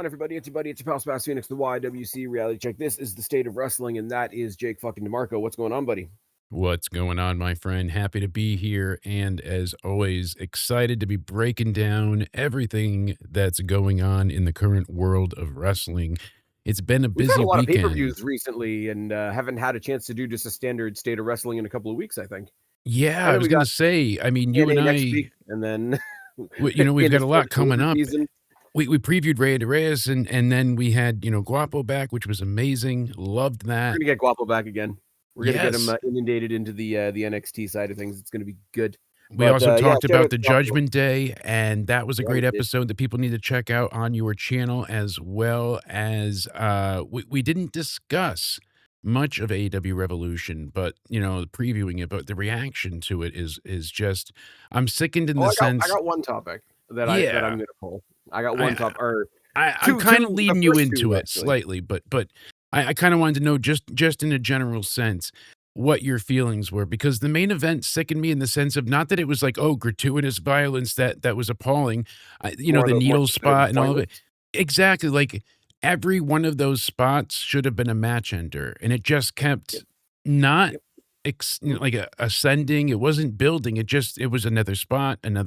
on, everybody? It's your buddy, it's your pal Spaz Phoenix, the YWC Reality Check. This is the state of wrestling, and that is Jake fucking DeMarco. What's going on, buddy? What's going on, my friend? Happy to be here, and as always, excited to be breaking down everything that's going on in the current world of wrestling. It's been a We've had busy a lot of weekend. pay-per-views recently, and haven't had a chance to do just a standard state of wrestling in a couple of weeks, I think. Yeah, I I know was we gonna got say, I mean, you and TNA next I, week, and then we've in got its a lot first coming delivery up. season. We previewed Rey de Reyes, and then we had, GUAPO back, which was amazing. Loved We're that. gonna get Guapo back again. We're gonna get him Yes. inundated into the NXT side of things. It's gonna be good. We But also yeah, talked shout about out the to Guapo. Judgment Day, and that was a Yeah, great we did. episode that people need to check out on your channel, as well as we didn't discuss much of AEW Revolution, but previewing it, but the reaction to it is just I'm sickened in Oh, the I sense. got one topic that I'm Yeah, gonna pull. I got one I top or I'm two, kind of the leading you first into two it actually. slightly, but I kind of wanted to know just in a general sense what your feelings were, because the main event sickened me in the sense of not that it was like, oh, gratuitous violence that was appalling, the More needle just that it was spot and all of it. pointless. Exactly, like every one of those spots should have been a match ender, and it just kept Yep. not Yep. ascending. It wasn't building. It was another spot, and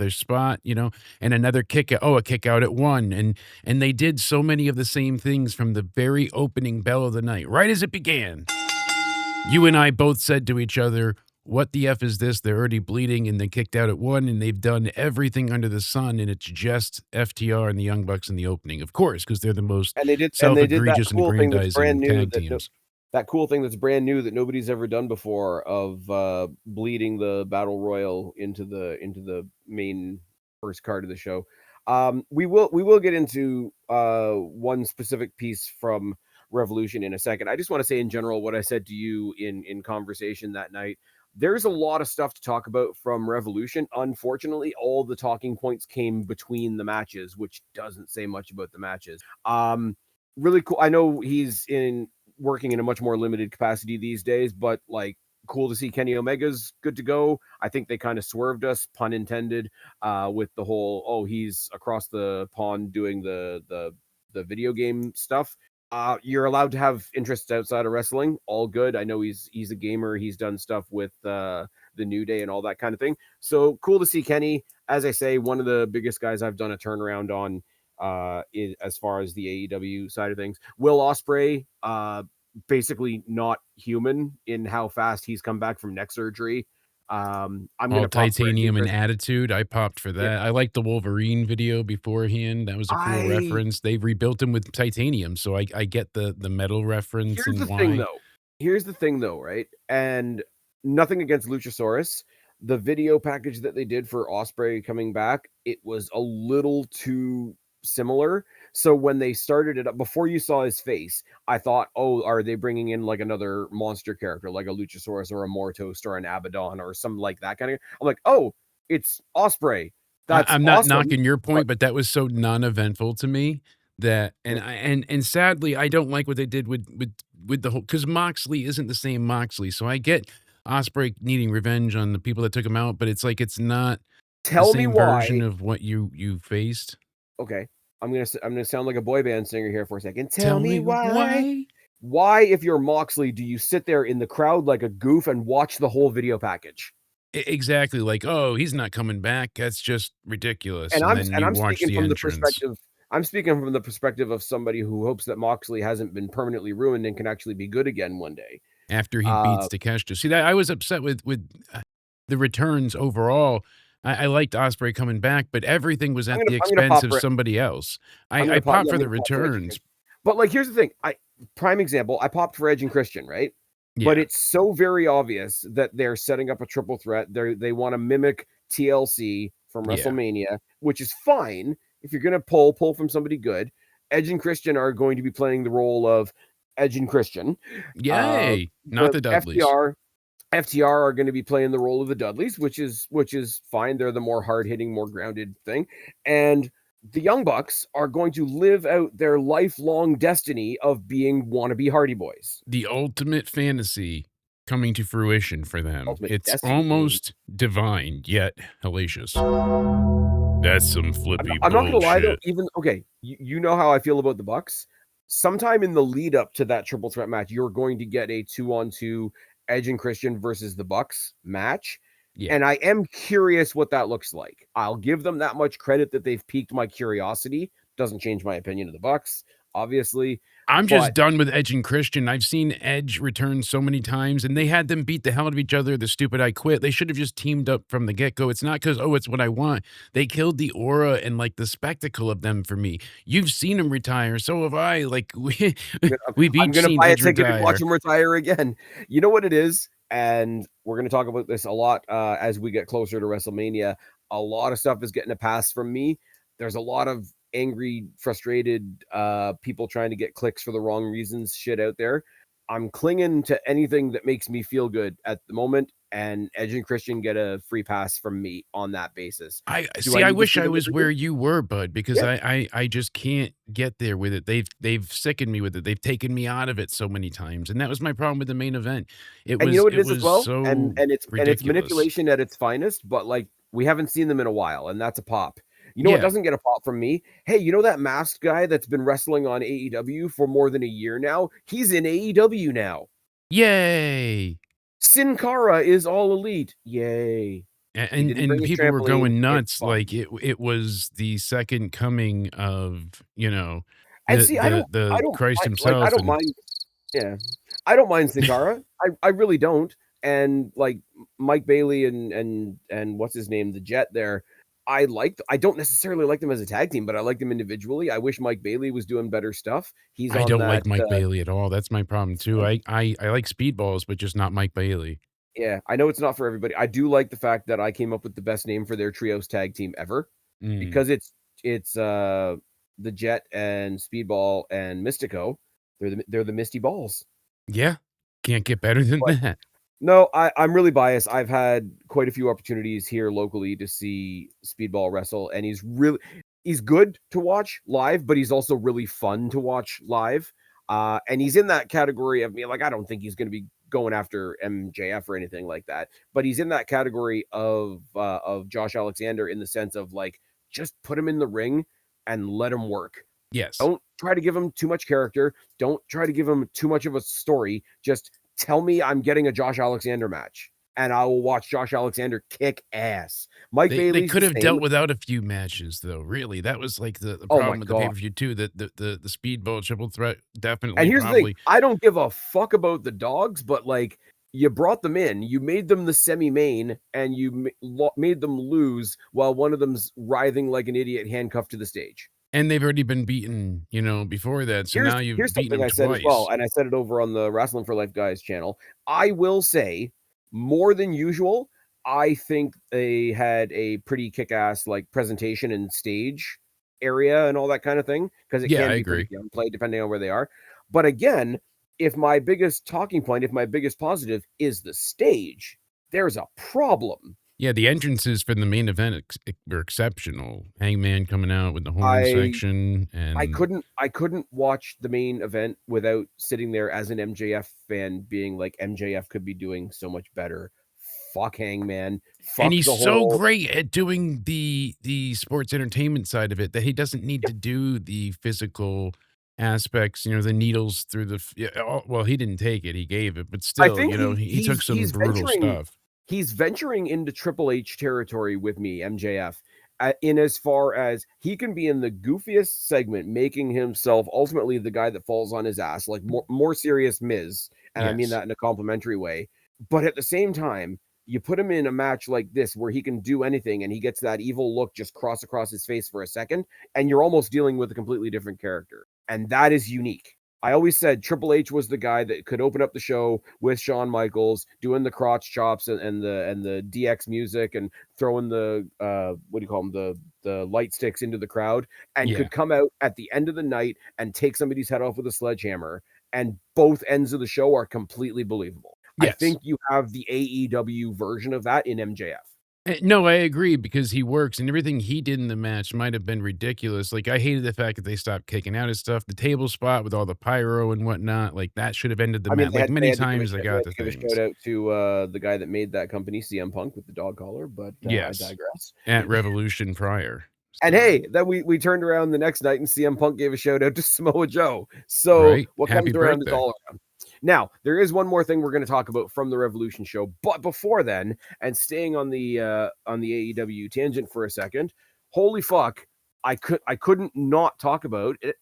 another kick out. Oh, a kick out at one, and they did so many of the same things from the very opening bell of the night, right as it began. You and I both said to each other, "What the F is this? They're already bleeding, and they kicked out at one, and they've done everything under the sun, and it's just FTR and the Young Bucks in the opening, of course, because they're the most And they did that self-egregious and cool thing that's brand aggrandizing new tag teams." that cool thing that's brand new that nobody's ever done before of bleeding the battle royal into the main first card of the show. We will get into one specific piece from Revolution in a second. I just want to say in general what I said to you in conversation that night. There's a lot of stuff to talk about from Revolution. Unfortunately, all the talking points came between the matches, which doesn't say much about the matches. Really cool. I know he's working in a much more limited capacity these days, but like cool to see Kenny Omega's good to go. I think they kind of swerved us, pun intended, with the whole he's across the pond doing the video game stuff. You're allowed to have interests outside of wrestling. All good. I know he's a gamer. He's done stuff with the New Day and all that kind of thing. So cool to see Kenny. As I say, one of the biggest guys I've done a turnaround on as far as the AEW side of things. Will Ospreay, basically not human in how fast he's come back from neck surgery. I'm All gonna pop for Edge and titanium and Christian. attitude. I popped for Yeah, that. I liked the Wolverine video beforehand. That was a cool I reference. They rebuilt him with titanium, so I get the metal reference here's and the thing why. though. Here's the thing though, right? And nothing against Luchasaurus. The video package that they did for Osprey coming back, it was a little too similar. So when they started it up, before you saw his face, I thought, oh, are they bringing in like another monster character, like a Luchasaurus or a Mortos or an Abaddon or something like that kind of? I'm like, oh, it's Osprey. That's I'm not awesome. knocking your But point, but that was so non-eventful to me that, yeah, and sadly, I don't like what they did with the whole, because Moxley isn't the same Moxley. So I get Osprey needing revenge on the people that took him out, but it's like it's not the tell me same version why. of what you faced. Okay, I'm gonna sound like a boy band singer here for a second. Tell Tell me me why. why. Why, if you're Moxley, do you sit there in the crowd like a goof and watch the whole video package? Exactly, like, "Oh, he's not coming back, that's just ridiculous," And and then you I'm watch speaking the from the entrance perspective. I'm speaking from the perspective of somebody who hopes that Moxley hasn't been permanently ruined and can actually be good again one day. after he beats Uh, Takeshita. See, that I was upset with the returns overall. I liked Ospreay coming back, but everything was at the I'm gonna expense pop of for somebody else. I'm I gonna pop. popped Yeah, for I'm the gonna pop for Edge and returns. Christian. But like, here's the thing. Prime example. I popped for Edge and Christian, right? But Yeah, it's so very obvious that they're setting up a triple threat. They want to mimic TLC from yeah. WrestleMania, which is fine. If you're gonna pull from somebody good, Edge and Christian are going to be playing the role of Edge and Christian. Uh, Yay! Not the the Dudleys. FTR are going to be playing the role of the Dudleys, which is fine. They're the more hard hitting, more grounded thing, and the Young Bucks are going to live out their lifelong destiny of being wannabe Hardy Boys. The ultimate fantasy coming to fruition for them. Ultimate It's destiny. almost divine, yet hellacious. That's some I'm flippy I'm not gonna lie though, bullshit. even okay, you know how I feel about the Bucks. Sometime in the lead up to that triple threat match, you're going to get a 2-on-2 Edge and Christian versus the Bucks match, Yeah. and I am curious what that looks like. I'll give them that much credit that they've piqued my curiosity. Doesn't change my opinion of the Bucks, obviously, I'm just but done with Edge and Christian. I've seen Edge return so many times, and they had them beat the hell out of each other, the stupid "I quit." They should have just teamed up from the get-go. It's not because, "Oh, it's what I want." They killed the aura and, like, the spectacle of them for me. You've seen them retire, so have I. Like, we've I'm each gonna seen buy a Edge ticket and watch retire. him retire again. You know what it is? And we're gonna talk about this a lot as we get closer to WrestleMania. A lot of stuff is getting a pass from me. There's a lot of angry, frustrated people trying to get clicks for the wrong reasons shit out there. I'm clinging to anything that makes me feel good at the moment, and Edge and Christian get a free pass from me on that basis. I Do see, I I need to wish see I them was every year? where you were, bud, because Yeah. I just can't get there with it. They've sickened me with it. They've taken me out of it so many times, and that was my problem with the main event. And you know what it It is as was well? And so it's ridiculous. manipulation at its finest, but, like, we haven't seen them in a while, and that's a pop. You know what Yeah. doesn't get a pop from me? Hey, you know that masked guy that's been wrestling on AEW for more than a year now? He's in AEW now. Yay! Sin Cara is All Elite. Yay. He didn't bring And his people were trampoline. going It's nuts like fun. it was the second coming of, And see, I the don't Christ I himself, don't and mind. Yeah. I don't mind Sin Cara. I really don't. And, like, Mike Bailey and what's his name, the Jet there, I don't necessarily like them as a tag team, but I like them individually. I wish Mike Bailey was doing better stuff. He's I on don't that, like Mike Bailey at all. That's my problem it's too. fine. I like speedballs, but just not Mike Bailey. Yeah, I know it's not for everybody. I do like the fact that I came up with the best name for their trios tag team ever Mm. because it's the Jet and Speedball and Mystico. They're the Misty Balls. Yeah. Can't get better than But that. no, I'm really biased. I've had quite a few opportunities here locally to see Speedball wrestle, and he's good to watch live, but he's also really fun to watch live. And he's in that category of me, like, I don't think he's gonna be going after MJF or anything like that, but he's in that category of Josh Alexander in the sense of, like, just put him in the ring and let him work. Yes. Don't try to give him too much character. Don't try to give him too much of a story. Just tell me I'm getting a Josh Alexander match, and I will watch Josh Alexander kick ass. Mike They Bailey's could the have same. dealt without a few matches though, really. That was like the Oh my problem with the god. pay-per-view too, that the speedball triple threat And definitely here's the thing, probably. I don't give a fuck about the dogs, but, like, you brought them in, you made them the semi-main, and you made them lose while one of them's writhing like an idiot handcuffed to the stage. And they've already been beaten, before that, so now Here's you've beaten something them I said as well, twice. and I said it over on the Wrestling for Life guys channel. I will say, more than usual, I think they had a pretty kick-ass, like, presentation and stage area and all that kind of thing, because it Yeah, can I be pretty agree. downplayed depending on where they are. But again, if my biggest talking point, if my biggest positive is the stage, there's a problem. Yeah, the entrances for the main event were exceptional. Hangman coming out with the horn I section, and I couldn't watch the main event without sitting there as an MJF fan being like, "MJF could be doing so much better. Fuck Hangman. Fuck he's the so whole." great at doing the sports entertainment side of it that he doesn't need Yeah, to do the physical aspects, the needles through the f yeah, well, he didn't take it, he gave it, but I still, think he took some he's brutal stuff. venturing into Triple H territory with me, MJF, in as far as he can be in the goofiest segment, making himself ultimately the guy that falls on his ass, like more serious Miz, and I mean Yes. that in a complimentary way. But at the same time, you put him in a match like this where he can do anything and he gets that evil look just cross across his face for a second, and you're almost dealing with a completely different character. And that is unique. I always said Triple H was the guy that could open up the show with Shawn Michaels doing the crotch chops and the DX music and throwing the what do you call them, the light sticks into the crowd, and Yeah. could come out at the end of the night and take somebody's head off with a sledgehammer, and both ends of the show are completely believable. I Yes. think you have the AEW version of that in MJF. No, I agree because he works and everything he did in the match might have been ridiculous. Like, I hated the fact that they stopped kicking out his stuff. The table spot with all the pyro and whatnot, like, that should have ended the I mean, match. Like, they many had to give a times I they got had the to give a shout things. out to the guy that made that company, CM Punk, with the dog collar, but I Yes. digress. At Revolution prior. And So, hey, then we turned around the next night and CM Punk gave a shout out to Samoa Joe. So right? what Happy comes around is birthday. all around. Now, there is one more thing we're going to talk about from the Revolution show, but before then, and staying on the AEW tangent for a second, holy fuck, I couldn't not talk about it.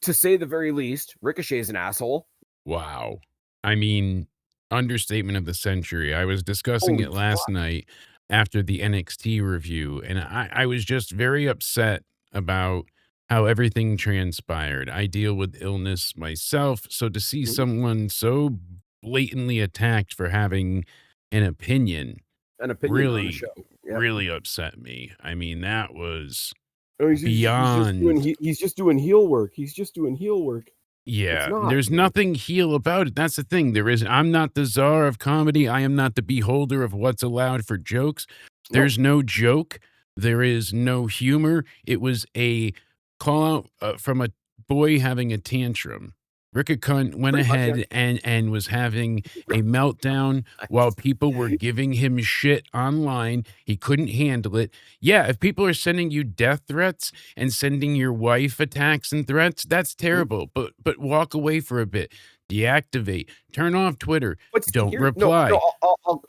To say the very least, Ricochet's an asshole. Wow. I mean, understatement of the century. I was discussing Holy it last fuck. night after the NXT review, and I was just very upset about how everything transpired. I deal with illness myself, so to see Mhm. someone so blatantly attacked for having an opinion An opinion on the really, show. Yep. really upset me. I mean, that was Oh, beyond. he's just doing heel work. He's just doing heel work. It's Yeah, not, there's dude. nothing heel about it. That's the thing. I'm not the czar of comedy. I am not the beholder of what's allowed for jokes. Nope. There's no joke. There is no humor. It was a call out from a boy having a tantrum. Ricochet went Pretty much, yeah. ahead and was having a meltdown while people were giving him shit online. He couldn't handle it. Yeah, if people are sending you death threats and sending your wife attacks and threats, that's Mhm. terrible. But walk away for a bit. Deactivate. Turn off Twitter. But see, Don't here, no, reply.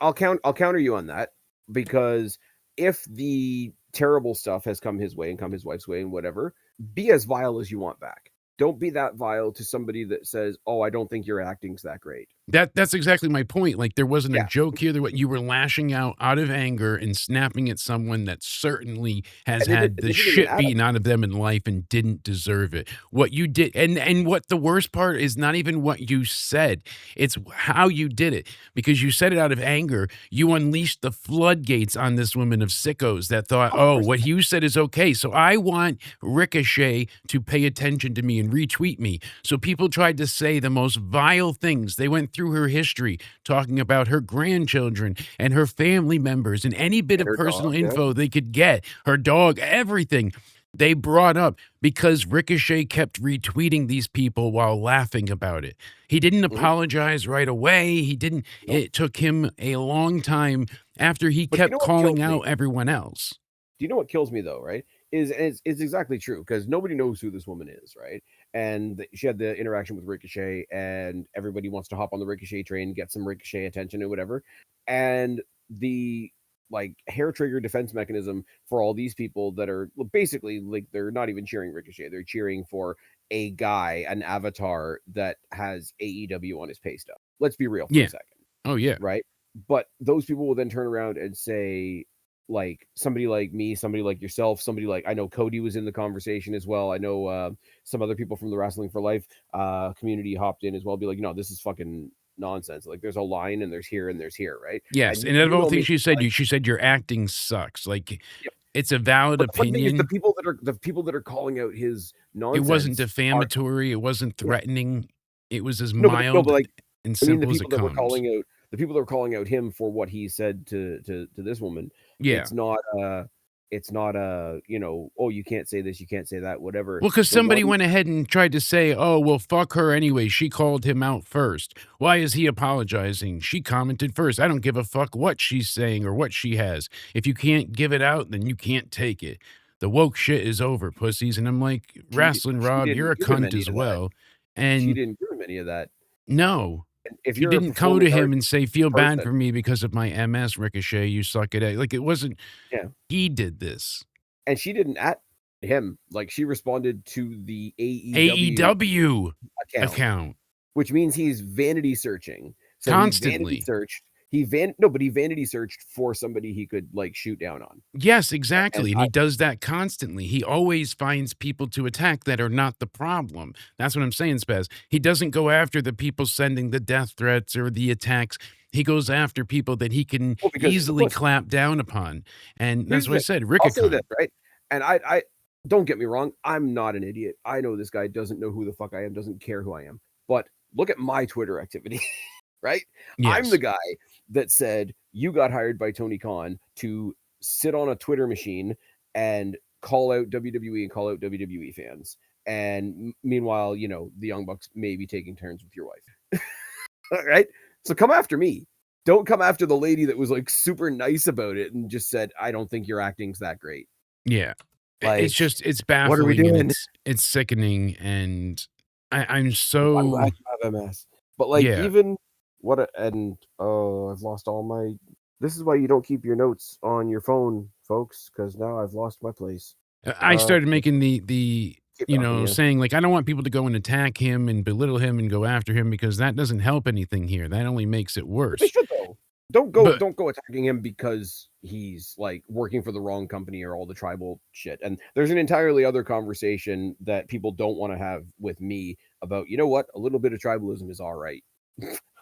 I'll counter you on that, because if the terrible stuff has come his way and come his wife's way and whatever, be as vile as you want back. Don't be that vile to somebody that says, "Oh, I don't think your acting's that great." That's exactly my point. Like there wasn't a Yeah, joke here. You were lashing out of anger and snapping at someone that certainly has and had it the isn't even shit Adam. beaten out of them in life and didn't deserve it. What you did, and what the worst part is, not even what you said. It's how you did it, because you said it out of anger. You unleashed the floodgates on this woman of sickos that thought, Of oh, course, what you said is okay. So I want Ricochet to pay attention to me and retweet me. So people tried to say the most vile things. They went through her history, talking about her grandchildren and her family members and any bit and of her personal dog, yeah. info they could get, her dog, everything they brought up, because Ricochet kept retweeting these people while laughing about it. He didn't Mhm. apologize right away. He didn't, Nope. it took him a long time after he But you know kept what kills calling me? out everyone else. Do you know what kills me though, right? Is exactly true, because nobody knows who this woman is, right? And she had the interaction with Ricochet, and everybody wants to hop on the Ricochet train, get some Ricochet attention and whatever. And the like hair trigger defense mechanism for all these people that are basically like, they're not even cheering Ricochet, they're cheering for a guy, an avatar that has AEW on his pay stub. Let's be real for a Yeah. second, Oh, yeah. right? But those people will then turn around and say, like, somebody like me, somebody like yourself, somebody like, I know Cody was in the conversation as well. I know some other people from the Wrestling for Life community hopped in as well. Be like, no, this is fucking nonsense. Like, there's a line and there's here and there's here, right? Yes. And And out of you all know things me, she said your acting sucks. Like yep. it's a valid But the funny thing is, opinion. the people that are calling out his It wasn't nonsense are, defamatory, it wasn't yeah. threatening, it was as No, but mild like, and I mean, simple as it comes. the people that were calling out him for what he said to this woman, Yeah. it's not oh, you can't say this, you can't say that, whatever. Well, because The somebody one went ahead and tried to say, "Oh, well, fuck her anyway, she called him out first. Why is he apologizing? She commented first. I don't give a fuck what she's saying or what she has. If you can't give it out, then you can't take it. The woke shit is over, pussies." And I'm like, "Wrestling she Rob, you're didn't a give him cunt any as of that. well." She And didn't give him any of that. no, And if she you're a didn't go performing to him arts and say, "Feel bad person, for me because of my MS, Ricochet, you suck at it." Like, it wasn't yeah, he did this. and she didn't at him. Like, she responded to the AEW AEW account, account which means he's vanity searching. So he vanity constantly. searched. But he vanity searched for somebody he could like shoot down on. Yes, And exactly, and he does that constantly. He always finds people to attack that are not the problem. That's what I'm saying, Spaz. He doesn't go after the people sending the death threats or the attacks. He goes after people that he can well, because he's a easily pussy. clap down upon, and Here's that's the what I thing. said, I'll say Rikicon. this, right? And I don't get me wrong. I'm not an idiot. I know this guy doesn't know who the fuck I am, doesn't care who I am. But look at my Twitter activity, right? I'm the Yes. guy that said you got hired by Tony Khan to sit on a Twitter machine and call out WWE and call out WWE fans. And meanwhile, the Young Bucks may be taking turns with your wife. All right? So come after me. Don't come after the lady that was like super nice about it and just said, I don't think your acting's that great. Yeah. It's Like, just it's what are we baffling, and doing? it's sickening, and I'm I'm glad so you have MS. But like yeah. even what a, and oh, I've lost all my. This is why you don't keep your notes on your phone, folks, because now I've lost my place. I started Okay, making the keep talking. Yeah, saying, like, I don't want people to go and attack him and belittle him and go after him because that doesn't help anything here. That only makes it but they worse. should though. But Don't go attacking him because he's like working for the wrong company or all the tribal shit. And there's an entirely other conversation that people don't want to have with me about. You know what? A little bit of tribalism is all right.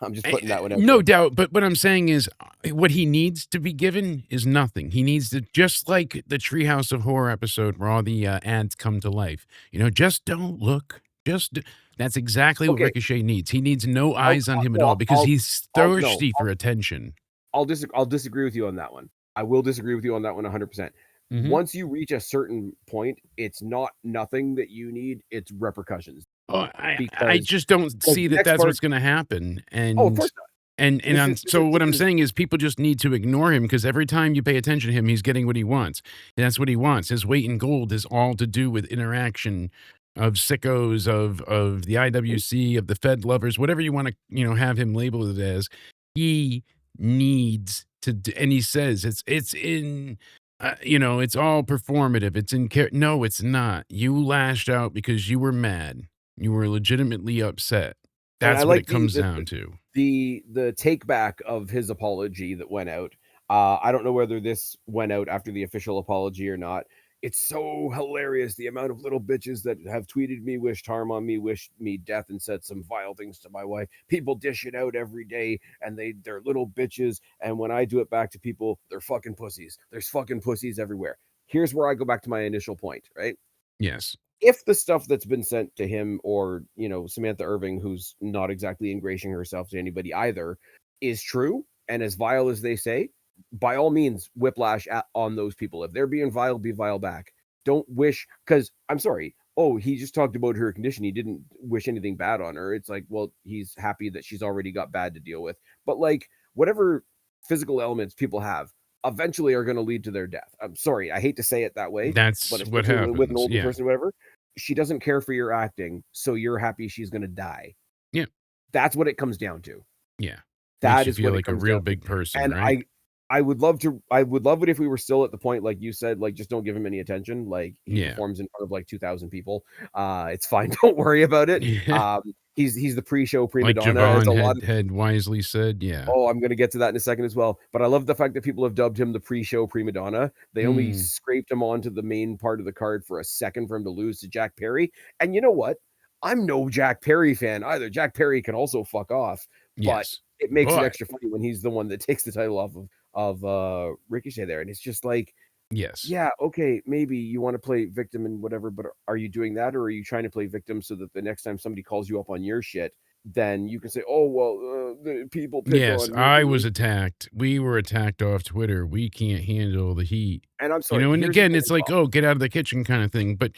I'm just putting that one out no there. doubt, but what I'm saying is, what he needs to be given is nothing. He needs to just like the Treehouse of Horror episode where all the, ads come to life, just don't look, that's exactly what Okay, Ricochet needs. He needs no eyes on him at no, all because he's I'll no, thirsty for attention. I'll disagree with you on that one. I will disagree with you on that one 100%. Mhm. Once you reach a certain point, it's not nothing that you need, it's repercussions. Oh, I Because just don't because see the that next that's part what's gonna happen, oh, of course not. and I'm so what I'm saying is people just need to ignore him because every time you pay attention to him, he's getting what he wants, and that's what he wants. His weight in gold is all to do with interaction of sickos, of the IWC, of the Fed lovers, whatever you wanna, have him labeled it as. He needs to d and he says it's in it's all performative, it's in char no, it's not. You lashed out because you were mad. You were legitimately upset. And I That's what it like comes down to. the take back of his apology that went out. I don't know whether this went out after the official apology or not. It's so hilarious the amount of little bitches that have tweeted me, wished harm on me, wished me death, and said some vile things to my wife. People dish it out every day, and they're little bitches. And when I do it back to people, they're fucking pussies. There's fucking pussies everywhere. Here's where I go back to my initial point, right? Yes. If the stuff that's been sent to him or Samantha Irving, who's not exactly ingratiating herself to anybody either, is true and as vile as they say, by all means whiplash on those people. If they're being vile, be vile back. Don't wish, because I'm sorry, oh, he just talked about her condition, he didn't wish anything bad on her. It's like, well, he's happy that she's already got bad to deal with. But like whatever physical elements people have eventually are going to lead to their death. I'm sorry, I hate to say it that way, but That's what especially with an happens. older Yeah. person or whatever, she doesn't care for your acting, so you're happy she's going to die. Yeah. That's what it comes down to. Yeah. Makes That you is feel what it like a comes real down to. big person, And right? I would love it if we were still at the point like you said, like just don't give him any attention. Like he Yeah. performs in front of like 2,000 people. It's fine. Don't worry about it. Yeah. He's the pre-show prima Like donna. As Javon a lot of had wisely said, yeah. oh, I'm going to get to that in a second as well. But I love the fact that people have dubbed him the pre-show prima donna. They only Mm, scraped him onto the main part of the card for a second for him to lose to Jack Perry. And you know what? I'm no Jack Perry fan either. Jack Perry can also fuck off, but yes. it makes it But extra funny when he's the one that takes the title off of Ricochet there. And it's just like, yes. yeah, okay, maybe you want to play victim and whatever, but are you doing that or are you trying to play victim so that the next time somebody calls you up on your shit, then you can say, "Oh well, the people pick Yes, on I was me." attacked. We were attacked off Twitter. We can't handle the heat. And I'm sorry, And here's the again, thing it's as like, well. "Oh, get out of the kitchen," kind of thing, but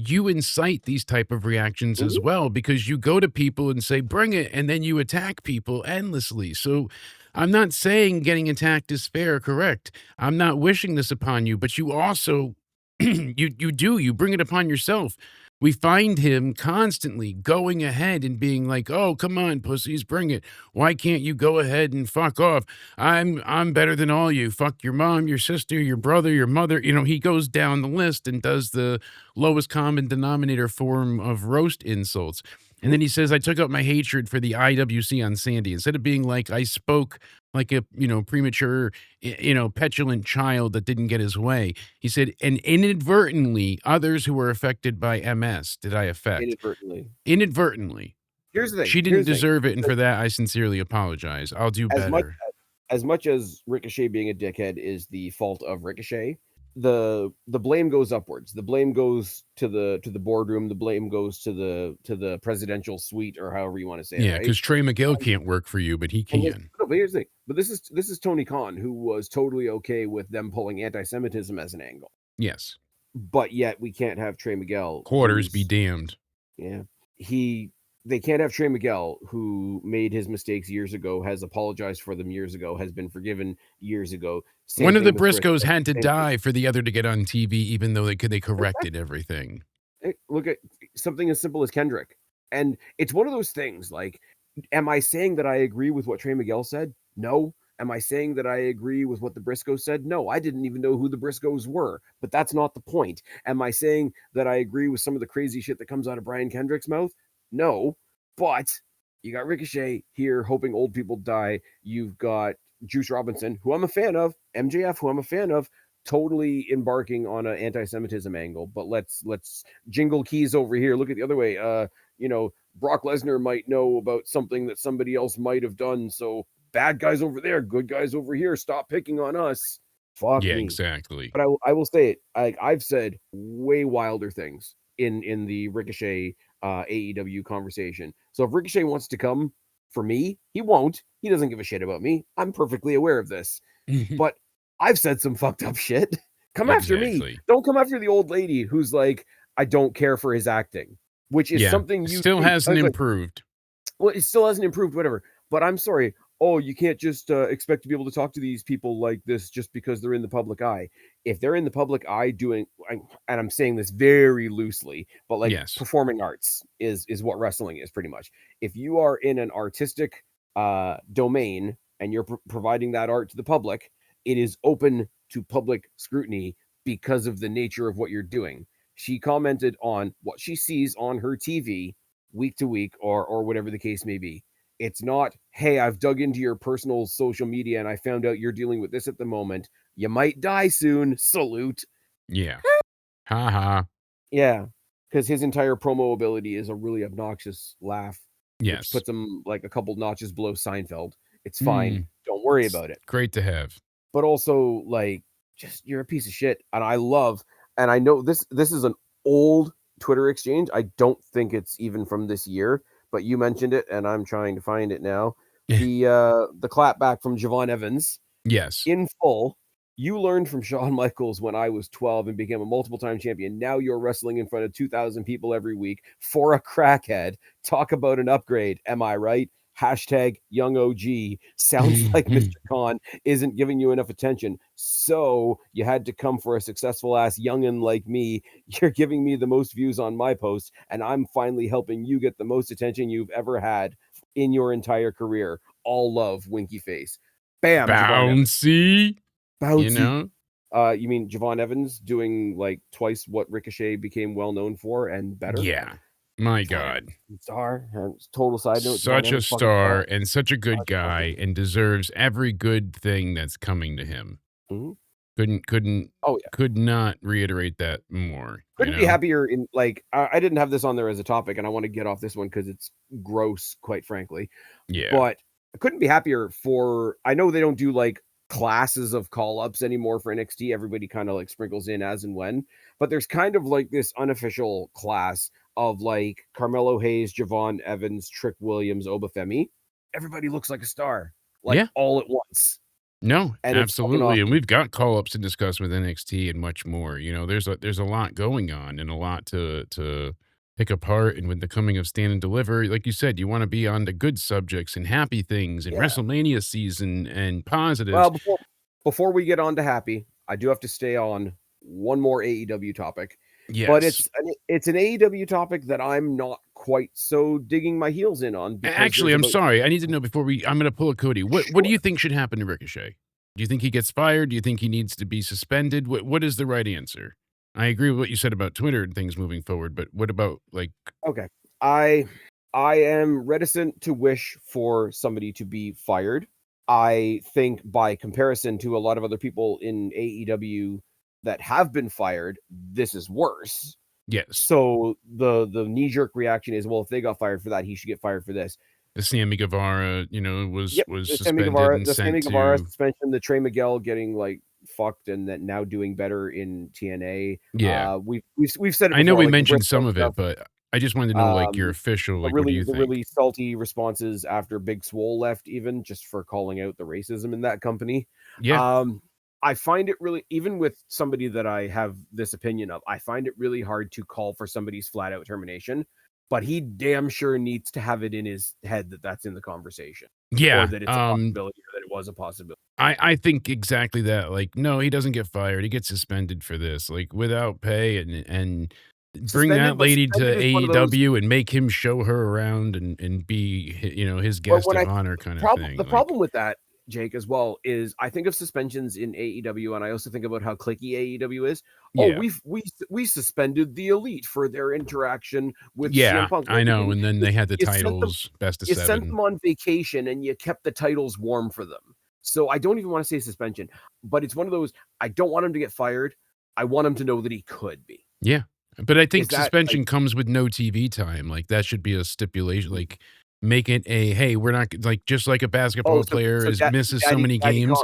you incite these type of reactions as Mhm. well because you go to people and say, "Bring it," and then you attack people endlessly. So, I'm not saying getting attacked is fair or correct. I'm not wishing this upon you, but you also you bring it upon yourself. We find him constantly going ahead and being like, "Oh, come on, pussies, bring it. Why can't you go ahead and fuck off? I'm better than all you. Fuck your mom, your sister, your brother, your mother." He goes down the list and does the lowest common denominator form of roast insults. And Mhm. then he says, "I took out my hatred for the IWC on Sandy." Instead of being like, "I spoke like a, premature, petulant child that didn't get his way." He said, "And inadvertently, others who were affected by MS did I affect." Inadvertently. Inadvertently. Here's the thing. She didn't Here's the thing. deserve it, and Because for that, I sincerely apologize. I'll do as much better. as much as Ricochet being a dickhead is the fault of Ricochet, the blame goes upwards. The blame goes to the boardroom. The blame goes to the presidential suite or however you want to say it, Yeah, right? because Trey Miguel can't work for you, but he And this, can. no, but here's the thing. But this is Tony Khan who was totally okay with them pulling anti-Semitism as an angle, Yes. but yet we can't have Trey Miguel, Quarters be who's damned. yeah, he they can't have Trey Miguel, who made his mistakes years ago, has apologized for them years ago, has been forgiven years ago. Same One of the thing with Briscoes Briscoe. had to Same thing. die for the other to get on TV, even though they corrected Exactly. everything. Look at something as simple as Kendrick. And it's one of those things like, am I saying that I agree with what Trey Miguel said? No. Am I saying that I agree with what the Briscoes said? No, I didn't even know who the Briscoes were, but that's not the point. Am I saying that I agree with some of the crazy shit that comes out of Brian Kendrick's mouth? No, but you got Ricochet here hoping old people die. You've got Juice Robinson, who I'm a fan of, MJF, who I'm a fan of, totally embarking on an anti-Semitism angle. But let's jingle keys over here. Look at the other way. Brock Lesnar might know about something that somebody else might have done. So bad guys over there, good guys over here. Stop picking on us. Fuck Yeah, me. exactly. But I will say it. I've said way wilder things in the Ricochet AEW conversation. So if Ricochet wants to come for me, he won't. He doesn't give a shit about me. I'm perfectly aware of this. But I've said some fucked up shit. Come after me. Exactly. Don't come after the old lady who's like, I don't care for his acting, which is Yeah. something you Still think. I hasn't was like, improved. well, it still hasn't improved, whatever. But I'm sorry. Oh, you can't just expect to be able to talk to these people like this just because they're in the public eye. If they're in the public eye doing, and I'm saying this very loosely, but like Yes. performing arts is what wrestling is pretty much. If you are in an artistic domain and you're providing that art to the public, it is open to public scrutiny because of the nature of what you're doing. She commented on what she sees on her TV week to week or whatever the case may be. It's not, hey, I've dug into your personal social media and I found out you're dealing with this at the moment. You might die soon. Salute. Yeah. Ha ha. Yeah. Because his entire promo ability is a really obnoxious laugh, which Yes. puts him like a couple notches below Seinfeld. It's fine. Mm, Don't worry it's about it. great to have. But also, like, just you're a piece of shit. And I love, and I know this is an old Twitter exchange. I don't think it's even from this year, but you mentioned it, and I'm trying to find it now. The clapback from Javon Evans Yes. in full. You learned from Shawn Michaels when I was 12 and became a multiple time champion. Now you're wrestling in front of 2,000 people every week for a crackhead. Talk about an upgrade. Am I right? Hashtag young OG. Sounds like Mr. Khan isn't giving you enough attention. So you had to come for a successful ass youngin' like me. You're giving me the most views on my post, and I'm finally helping you get the most attention you've ever had in your entire career. All love, winky face. Bam, Javon Evans. Bouncy. You Bouncy. know? You mean Javon Evans doing like twice what Ricochet became well known for and better? Yeah. My Javon Evans, God. star. Total side note: Javon Such a Evans, fucking star star. and such a good guy and deserves every good thing that's coming to him. Mm-hmm. Couldn't Oh yeah, could not reiterate that more, you couldn't be know? happier. In like, I didn't have this on there as a topic, and I want to get off this one because it's gross, quite frankly. Yeah. But I couldn't be happier for. I know they don't do like classes of call ups anymore for NXT. Everybody kind of like sprinkles in as and when, but there's kind of like this unofficial class of like Carmelo Hayes, Javon Evans, Trick Williams, Obafemi. Everybody looks like a star, like Yeah. all at once, No, and it's fucking absolutely, and awesome. we've got call-ups to discuss with NXT and much more, you know, there's a lot going on and a lot to pick apart, and with the coming of Stand and Deliver, like you said, you wanna be on the good subjects and happy things and Yeah. WrestleMania season and positives. Well, before we get on to happy, I do have to stay on one more AEW topic, but Yes. it's an AEW topic that I'm not quite so digging my heels in on because Actually, there's I'm about sorry, I need to know before I'm gonna pull a Cody. What do sure. you think should happen to Ricochet? Do you think he gets fired? Do you think he needs to be suspended? What is the right answer? I agree with what you said about Twitter and things moving forward, but what about, like Okay. I I am reticent to wish for somebody to be fired. I think by comparison to a lot of other people in AEW that have been fired, this is worse. yes. So the knee jerk reaction is, well, if they got fired for that, he should get fired for this. The Sammy Guevara, you know, was Yep, was suspended and The Sammy sent Guevara to suspension, the Trey Miguel getting like fucked and then now doing better in TNA. yeah. We've said it I know before, we like the mentioned Briscoe some of stuff. it, but I just wanted to know, like, your Um, official, like, what do you the think? really salty responses after Big Swole left, even just for calling out the racism in that company. Yeah. Um, I find it really, even with somebody that I have this opinion of, I find it really hard to call for somebody's flat out termination but he damn sure needs to have it in his head that that's in the conversation, or Yeah, that it's a possibility, or that it was a possibility. I think exactly that, like, no, he doesn't get fired, he gets suspended for this, like, without pay and bring that But lady to suspended is one of those. AEW and make him show her around and be his But guest when of I honor kinda the thing, like problem with that, Jake, as well, is I think of suspensions in AEW, and I also think about how cliquey AEW is. Oh, yeah. we suspended the Elite for their interaction with CM Yeah, Punk. I What do you know, mean? and then they had the You sent them titles, best of you sent 7. them on vacation, and you kept the titles warm for them. So I don't even want to say suspension, but it's one of those. I don't want him to get fired. I want him to know that he could be. Yeah, but I Is think that like, suspension comes with no TV time, like, that should be a stipulation, like, make it a, "Hey, we're not" like, just like a oh, basketball player so misses so many games.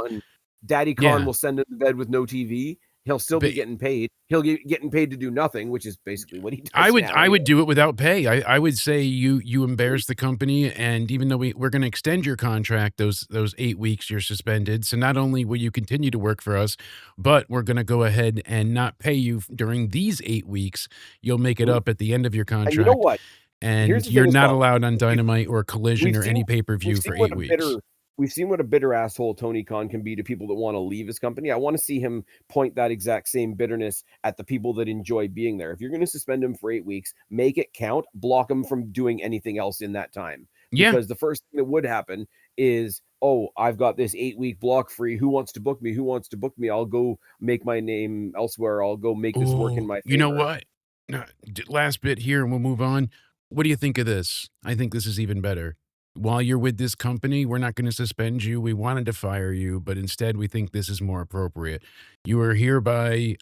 Daddy Khan Yeah, will send him to bed with no TV. He'll still be but getting paid. He'll get getting paid to do nothing, which is basically what he I does would now I anyway. would do it without pay. I would say you embarrass the company, and even though we're gonna extend your contract, those 8 weeks you're suspended, so not only will you continue to work for us, but we're gonna go ahead and not pay you during these 8 weeks. You'll make it Mhm. up at the end of your And you know contract, what? Here's and the you're thing as not well. allowed on We've Dynamite or Collision we've or seen any pay-per-view for 8 weeks. we've seen what a bitter asshole Tony Khan can be to people that wanna leave his company. I wanna see him point that exact same bitterness at the people that enjoy being there. If you're gonna suspend him for 8 weeks, make it count, block him from doing anything else in that time. Yeah. Because the first thing that would happen is, "Oh, I've got this 8-week block free. Who wants to book me? Who wants to book me? I'll go make my name elsewhere. I'll go make this work in Oh, my you know favor." what? Last bit here, and we'll move on. What do you think of this? I think this is even better. While you're with this company, we're not going to suspend you. We wanted to fire you, but instead, we think this is more appropriate. You are hereby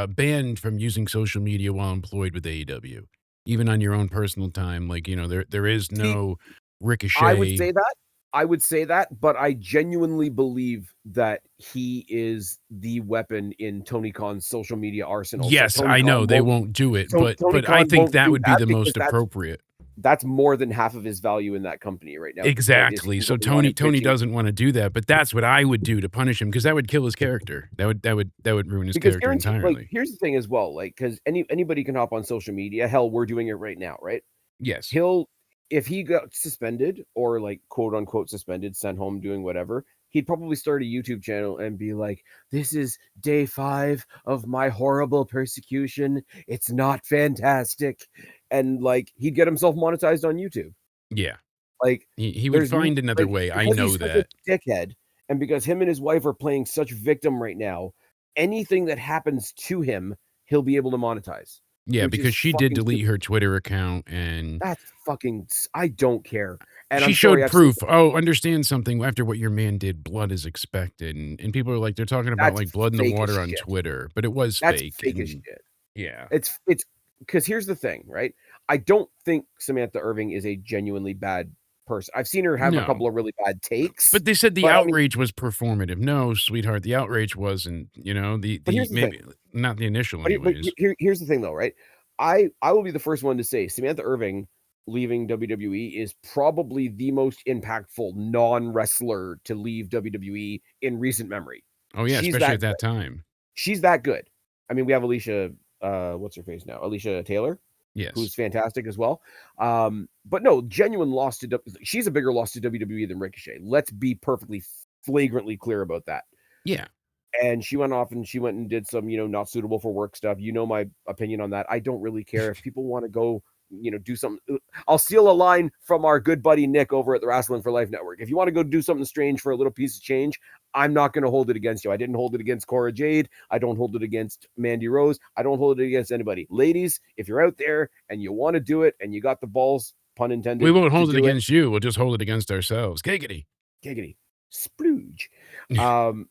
banned from using social media while employed with AEW, even on your own personal time. Like there is See, no I would ricochet. say that. I would say that, but I genuinely believe that he is the weapon in Tony Khan's social media arsenal. So Yes, I know they won't do it, Tony but I Khan think won't that do would be that the because most appropriate. that's more than half of his value in that company right now, to the point is he Exactly. So doesn't want Tony him Tony bitching. doesn't wanna do that, but that's what I would do to punish him because that would kill his character. That would ruin his Because character guaranteed, like, entirely. here's the thing as well, like, because anybody can hop on social media. Hell, we're doing it right now, right? Yes. He'll if he got suspended or like quote unquote suspended, sent home doing whatever, he'd probably start a YouTube channel and be like, "This is day 5 of my horrible persecution. It's not fantastic." And like he'd get himself monetized on YouTube. Yeah. Like He would there's find another like way, I because know he's such a that. dickhead and because him and his wife are playing such victim right now, anything that happens to him, he'll be able to monetize, Yeah, which is because she did fucking delete stupid. her Twitter account, and That's fucking I don't care. And she I'm sorry, showed I've seen proof. "Oh, understand something, after what your man did, blood is expected," and people are like, they're talking about, that's like, blood in the fake as water on shit. Twitter, but it was That's fake, fake as and shit. yeah. It's because here's the thing, right? I don't think Samantha Irving is a genuinely bad person. I've seen her have a No. couple of really bad takes, But they said the but I mean, outrage was performative. No, sweetheart, the outrage wasn't, but the here's the thing. maybe not the initial But anyways. here's the thing though, right? I will be the first one to say Samantha Irving leaving WWE is probably the most impactful non-wrestler to leave WWE in recent memory. Oh, yeah, She's especially that at that time. she's that good. I mean, we have Alicia, what's her face now? Alicia Taylor, Yes. who's fantastic as well. But no, genuine loss to she's a bigger loss to WWE than Ricochet. Let's be perfectly flagrantly clear about that. Yeah. And she went off and she went and did some, not suitable for work stuff. You know my opinion on that. I don't really care if people want to go, do something. I'll steal a line from our good buddy Nick over at the Wrestling for Life Network. If you want to go do something strange for a little piece of change, I'm not going to hold it against you. I didn't hold it against Cora Jade. I don't hold it against Mandy Rose. I don't hold it against anybody. Ladies, if you're out there and you want to do it and you got the balls, pun We intended, won't to hold it do it, against you, we'll just hold it against ourselves. Giggity. giggity, splooge. But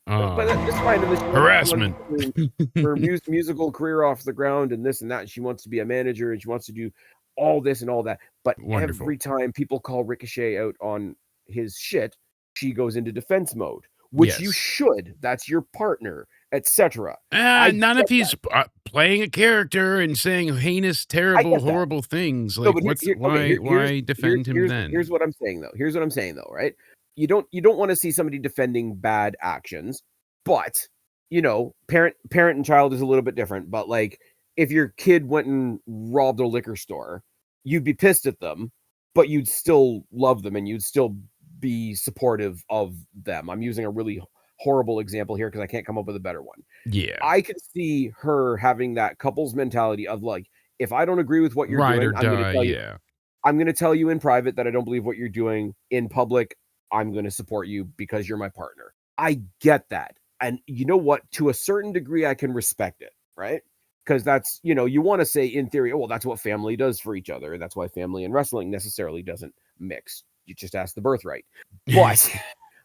Oh, that's fine. And then she wants harassment. her musical career off the ground and this and that. And she wants to be a manager and she wants to do all this and all that. But Wonderful. every time people call Ricochet out on his shit, she goes into defense mode, which you Yes. should. That's your partner, etc. I Not if get that. he's, playing a character and saying heinous, I terrible, get that. horrible things, No, like, but what's okay, why defend him then? here's what I'm saying though. Here's what I'm saying though, right? You don't want to see somebody defending bad actions, but parent and child is a little bit different. But like if your kid went and robbed a liquor store you'd be pissed at them, but you'd still love them and you'd still be supportive of them. I'm using a really horrible example here because I can't come up with a better one. Yeah. I could see her having that couple's mentality of like, if I don't agree with what you're Ride or doing, die, yeah. I'm going to tell you in private that I don't believe what you're doing. In public, I'm going to support you because you're my partner. I get that. And you know what? To a certain degree, I can respect it, right? Because that's, you want to say in theory, oh, well, that's what family does for each other. And that's why family and wrestling necessarily doesn't mix. You just ask the birthright. But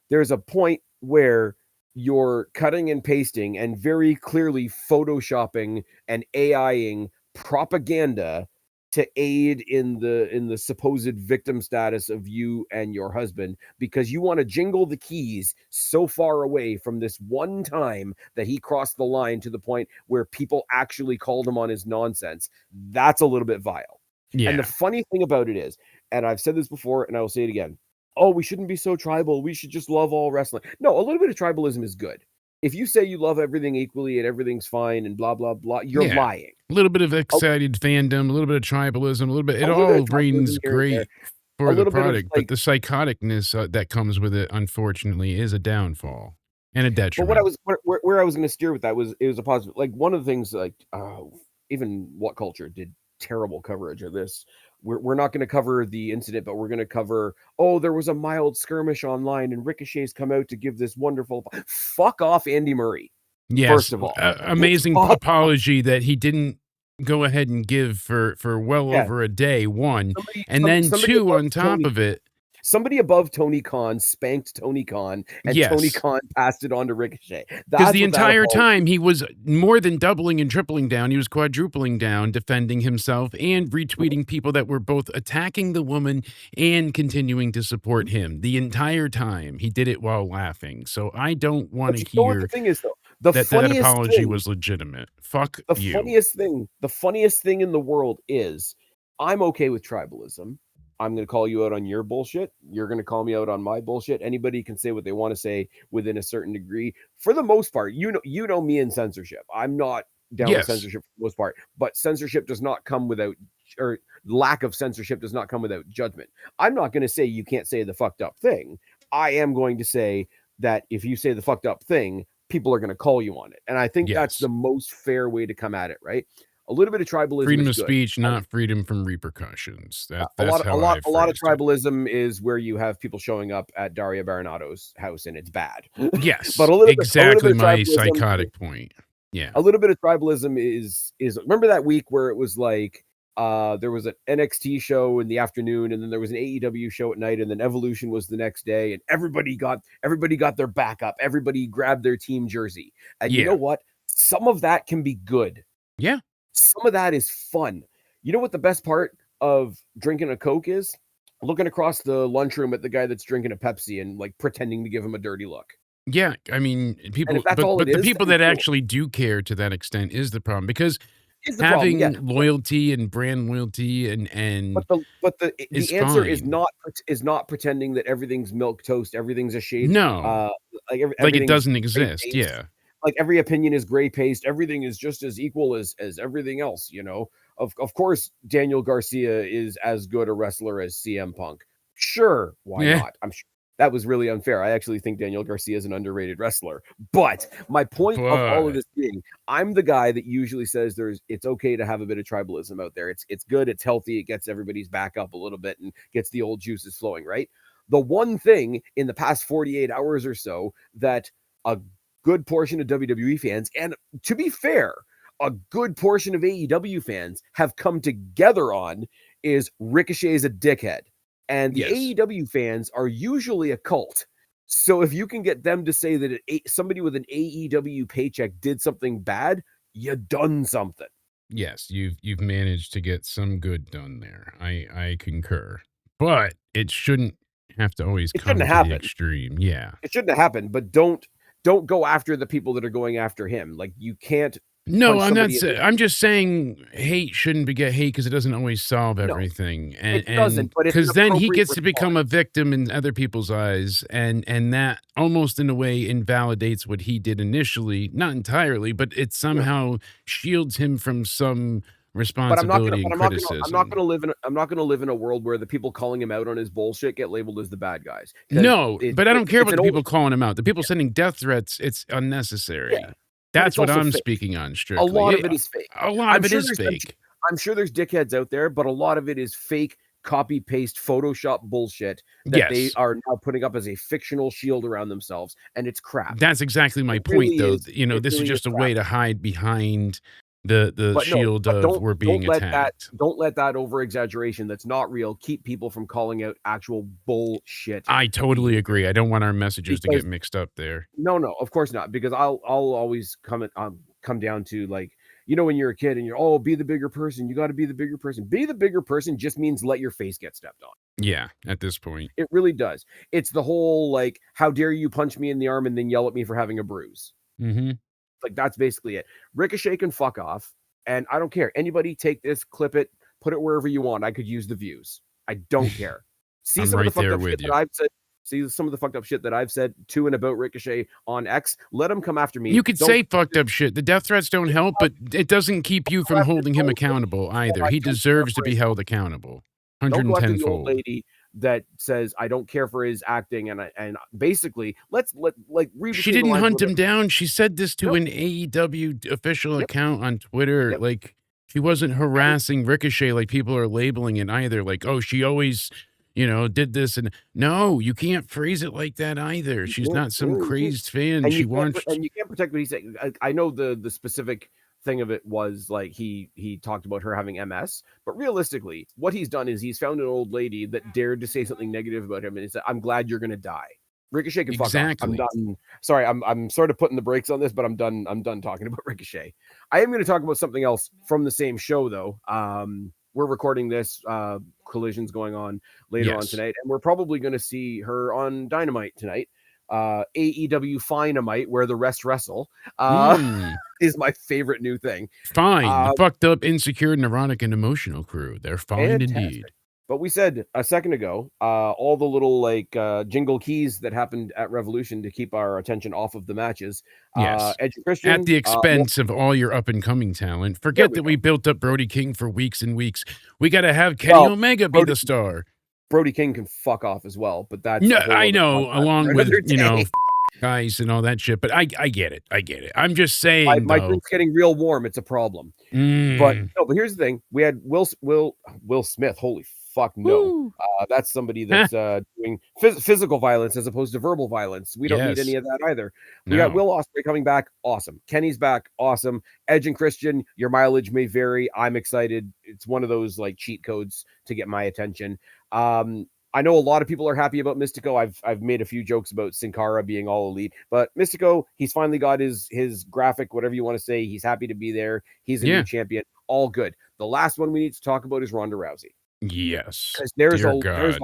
there's a point where you're cutting and pasting and very clearly photoshopping and AIing propaganda to aid in the supposed victim status of you and your husband because you want to jingle the keys so far away from this one time that he crossed the line to the point where people actually called him on his nonsense. That's a little bit vile. And the Yeah. funny thing about it is, and I've said this before and I will say it again, oh, we shouldn't be so tribal. We should just love all wrestling. No, a little bit of tribalism is good. If you say you love everything equally and everything's fine and blah, blah, blah, you're Yeah. lying. A little bit of A, excited fandom, a little bit of tribalism, a little bit, a it little bit of all tribalism reigns here and there. great A for the little bit of product, but like, the psychoticness that comes with it, unfortunately, is a downfall and a but what I detriment. was where I was going to steer with that was it was a positive. Like one of the things, like even What Culture did terrible coverage of this. We're not going to cover the incident, but we're going to cover. Oh, there was a mild skirmish online, and Ricochet's come out to give this wonderful. Fuck off, Andy Murray. Yes, First of all, amazing fuck off. apology that he didn't go ahead and give for well Yeah, over a day, 1, somebody, and then somebody 2 above on top Tony. of it. Somebody above Tony Khan spanked Tony Khan, and Tony Yes. Khan passed it on to Ricochet. Because That's the what that entire apology. time he was more than doubling and tripling down, he was quadrupling down, defending himself and retweeting people that were both attacking the woman and continuing to support him. The entire time, he did it while laughing. So I don't But wanna you know what the hear thing is, though? The that that funniest apology thing was legitimate. Fuck the you. funniest thing the funniest thing in the world is I'm okay with tribalism. I'm going to call you out on your bullshit. You're going to call me out on my bullshit. Anybody can say what they want to say within a certain degree. For the most part, you know me and censorship. I'm not down with Yes. censorship for the most part, but censorship does not come without or lack of censorship does not come without judgment. I'm not going to say you can't say the fucked up thing. I am going to say that if you say the fucked up thing, people are going to call you on it. And I think that's Yes. the most fair way to come at it, right? A little bit of tribalism Freedom is of good. speech, not freedom from repercussions. A That's lot, a how lot, I a lot of phrased it. tribalism is where you have people showing up at Daria Baronato's house and it's bad. But Yes, a little bit exactly of my tribalism, psychotic point. Yeah. a little bit of tribalism is remember that week where it was like there was an NXT show in the afternoon and then there was an AEW show at night and then Evolution was the next day and everybody got their backup. Everybody grabbed their team jersey. And you know Yeah. what? Some of that can be good. Yeah. Some of that is fun. You know what the best part of drinking a Coke is? Looking across the lunchroom at the guy that's drinking a Pepsi and like pretending to give him a dirty look. Yeah, I mean, And people if that's all it but the is, people then that cool. actually do care to that extent is the problem because Is the problem. Yeah. having loyalty and brand loyalty and But the is answer is fine. not pretending that everything's milk toast, everything's a shade, No, like like it everything's doesn't gray exist, paste. yeah. Like every opinion is gray paste. Everything is just as equal as everything else. Of course, Daniel Garcia is as good a wrestler as CM Punk. Sure, why Yeah, not? I'm sure that was really unfair. I actually think Daniel Garcia is an underrated wrestler. But my point of all of but this being, I'm the guy that usually says it's okay to have a bit of tribalism out there. It's good, it's healthy, it gets everybody's back up a little bit and gets the old juices flowing, right? The one thing in the past 48 hours or so that a good portion of WWE fans, and to be fair, a good portion of AEW fans have come together on is Ricochet is a dickhead. And the yes. AEW fans are usually a cult. So if you can get them to say that somebody with an AEW paycheck did something bad, you done something. Yes, you've managed to get some good done there. I concur. But it shouldn't have to always It shouldn't come to the happen. extreme, yeah. It shouldn't have happened, but don't go after the people that are going after him. Like you can't No, punch I'm not somebody in sa the I'm just saying hate shouldn't beget hate because it doesn't always solve no, everything, it and doesn't, but it's an because then he appropriate gets to become response. a victim in other people's eyes, and that almost in a way invalidates what he did initially, not entirely, but it Yeah. somehow shields him from some responsibility and I'm not criticism. gonna live in a world where the people calling him out on his bullshit get labeled as the bad guys, 'cause No, but I don't care it's about an the old people calling him out. The people yeah, sending death threats, it's yeah, unnecessary. but it's That's what also I'm fake. speaking on A lot strictly. of it is fake. A lot I'm of it sure is there's fake. I'm sure there's dickheads out there, but a lot of it is fake, copy paste, Photoshop bullshit that they Yes. are now putting up as a fictional shield around themselves, and it's crap. That's exactly my It point, really though. is. You know, It this is really is just a crap. way to hide behind the But no, shield but of we're being attacked. don't let that over exaggeration that's not real keep people from calling out actual bullshit I totally behavior. agree. I don't want our messages to get Because mixed up there. no, no, of course not. Because I'll always come down to like, when you're a kid and you're, oh, be the bigger person. You got to be the bigger person. Be the bigger person just means let your face get stepped on. Yeah, at this point. It really does. It's the whole like, how dare you punch me in the arm and then yell at me for having a bruise. Mhm. Like that's basically it. Ricochet can fuck off, and I don't care. Anybody take this, clip it, put it wherever you want. I could use the views. I don't care. See I'm some of the right fucked there up shit with that you. I've said. See some of the fucked up shit that I've said to and about Ricochet on X. Let them come after me. You could Don't say fucked up shit. The death threats don't help, but it doesn't keep you go from after holding the him old lady accountable that either. I He don't care deserves to for be his held acting. accountable. Don't go after 110 the old fold. lady that says I don't care for his acting, and basically let like read She between the didn't lines a hunt little him bit. down. She said this to Nope. an AEW official Yep. account on Twitter. Yep. Like, she wasn't And harassing Ricochet like people are labeling it either. Like, oh, she always, did this. And no, you can't phrase it like that either. She's no, not some no, you can't. crazed fan. She wants, And you can't protect what he's saying. I know the specific thing of it was like he talked about her having MS, but realistically, what he's done is he's found an old lady that dared to say something negative about him, and he said, "I'm glad you're gonna die." Ricochet can fuck off. I'm exactly. done. Sorry, I'm sort of putting the brakes on this, but I'm done. I'm done talking about Ricochet. I am going to talk about something else from the same show, though. We're recording this. Collision's going on later on Yes. tonight, and we're probably going to see her on Dynamite tonight. AEW Finemite, where the rest wrestle, Mm. is my favorite new thing. Fine. The fucked up, insecure, neurotic, and emotional crew. They're fine Fantastic. indeed. But we said a second ago, all the little like jingle keys that happened at Revolution to keep our attention off of the matches. Yes. Edge and At Christian, the well, expense of all your up and coming talent. there Forget we that go. we built up Brody King for weeks and weeks. We got to have Kenny Well, Omega be Brody the star. Brody King can fuck off as well, but that's No, a whole I other know, podcast for along with, another day. guys and all that shit, but I get it. I get it. I'm just My saying, my though. drink's getting real warm. It's a problem. But Mm, no, but here's the thing: we had Will Smith. Holy fuck, no! woo. That's somebody that's doing physical violence as opposed to verbal violence. We don't need any Yes. of that either. We got No. Will Ospreay coming back. Awesome. Kenny's back. Awesome. Edge and Christian. Your mileage may vary. I'm excited. It's one of those like cheat codes to get my attention. I know a lot of people are happy about Mystico. I've made a few jokes about Sin Cara being all elite, but Mystico, he's finally got his graphic, whatever you want to say. He's happy to be there. He's a new Yeah. champion. All good. The last one we need to talk about is Ronda Rousey, Yes. because Dear there's God.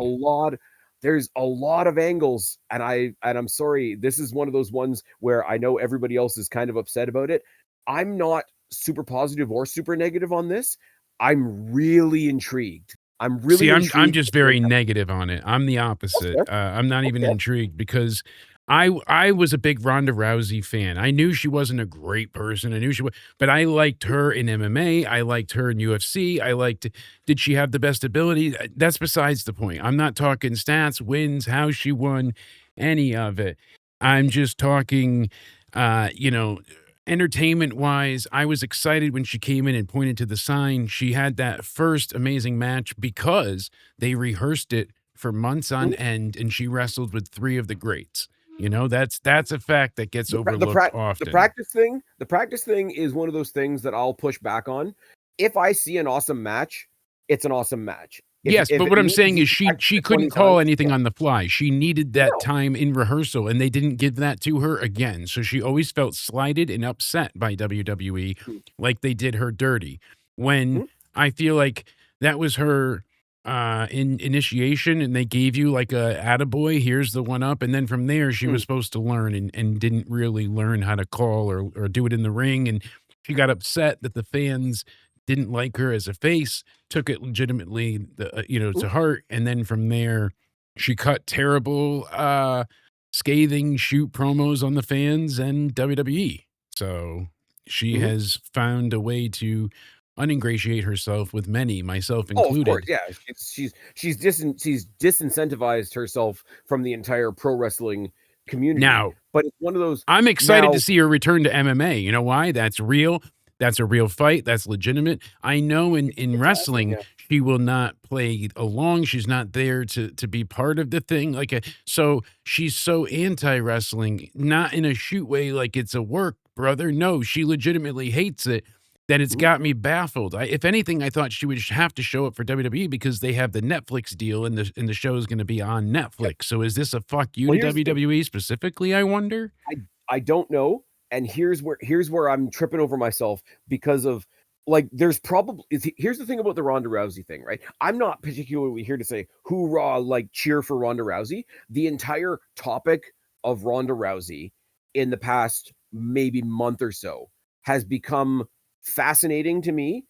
a lot of angles, and I'm sorry, this is one of those ones where I know everybody else is kind of upset about it. I'm not super positive or super negative on this. I'm really intrigued. I'm See, really I'm intrigued. just very negative on it. I'm the That's opposite. fair. I'm not That's even fair. intrigued because I was a big Ronda Rousey fan. I knew she wasn't a great person. I knew she was, but I liked her in MMA. I liked her in UFC. Did she have the best ability? That's besides the point. I'm not talking stats, wins, how she won, any of it. I'm just talking, uh, you know, entertainment wise. I was excited when she came in and pointed to the sign. She had that first amazing match because they rehearsed it for months on Mhm. end and she wrestled with three of the greats. That's a fact that gets overlooked often. The practice thing is one of those things that I'll push back on. If I see an awesome match, it's an awesome match. Yes, If but it what I'm means saying you is can she practice she it 20 couldn't call times, yeah, anything on the fly. She needed that no. time in rehearsal, and they didn't give that to her again. So she always felt slighted and upset by WWE, Mhm, like they did her dirty. When mhm, I feel like that was her initiation, and they gave you like a attaboy, here's the one up, and then from there she mhm, was supposed to learn and didn't really learn how to call or do it in the ring, and she got upset that the fans didn't like her as a face, took it legitimately, mhm, to heart, and then from there, she cut terrible, scathing shoot promos on the fans and WWE. So she mhm, has found a way to uningratiate herself with many, myself Oh, of course, included. yeah. She's disincentivized herself from the entire pro wrestling community. Now, But it's one of those I'm excited to now. see her return to MMA. You know why? That's real. That's a real fight. That's legitimate. I know in It's awesome, wrestling, yeah. she will not play along. She's not there to be part of the thing. So she's so anti-wrestling, not in a shoot way like it's a work, brother. No, she legitimately hates it. That it's Mhm. got me baffled. If anything, I thought she would have to show up for WWE because they have the Netflix deal and the show is going to be on Yep. Netflix. So is this a fuck you Well, to here's the thing. WWE specifically, I wonder? I I don't know, and here's where I'm tripping over myself because of like there's probably here's the thing about the Ronda Rousey thing, right? I'm not particularly here to say hoorah, like cheer for Ronda Rousey. The entire topic of Ronda Rousey in the past maybe month or so has become fascinating to me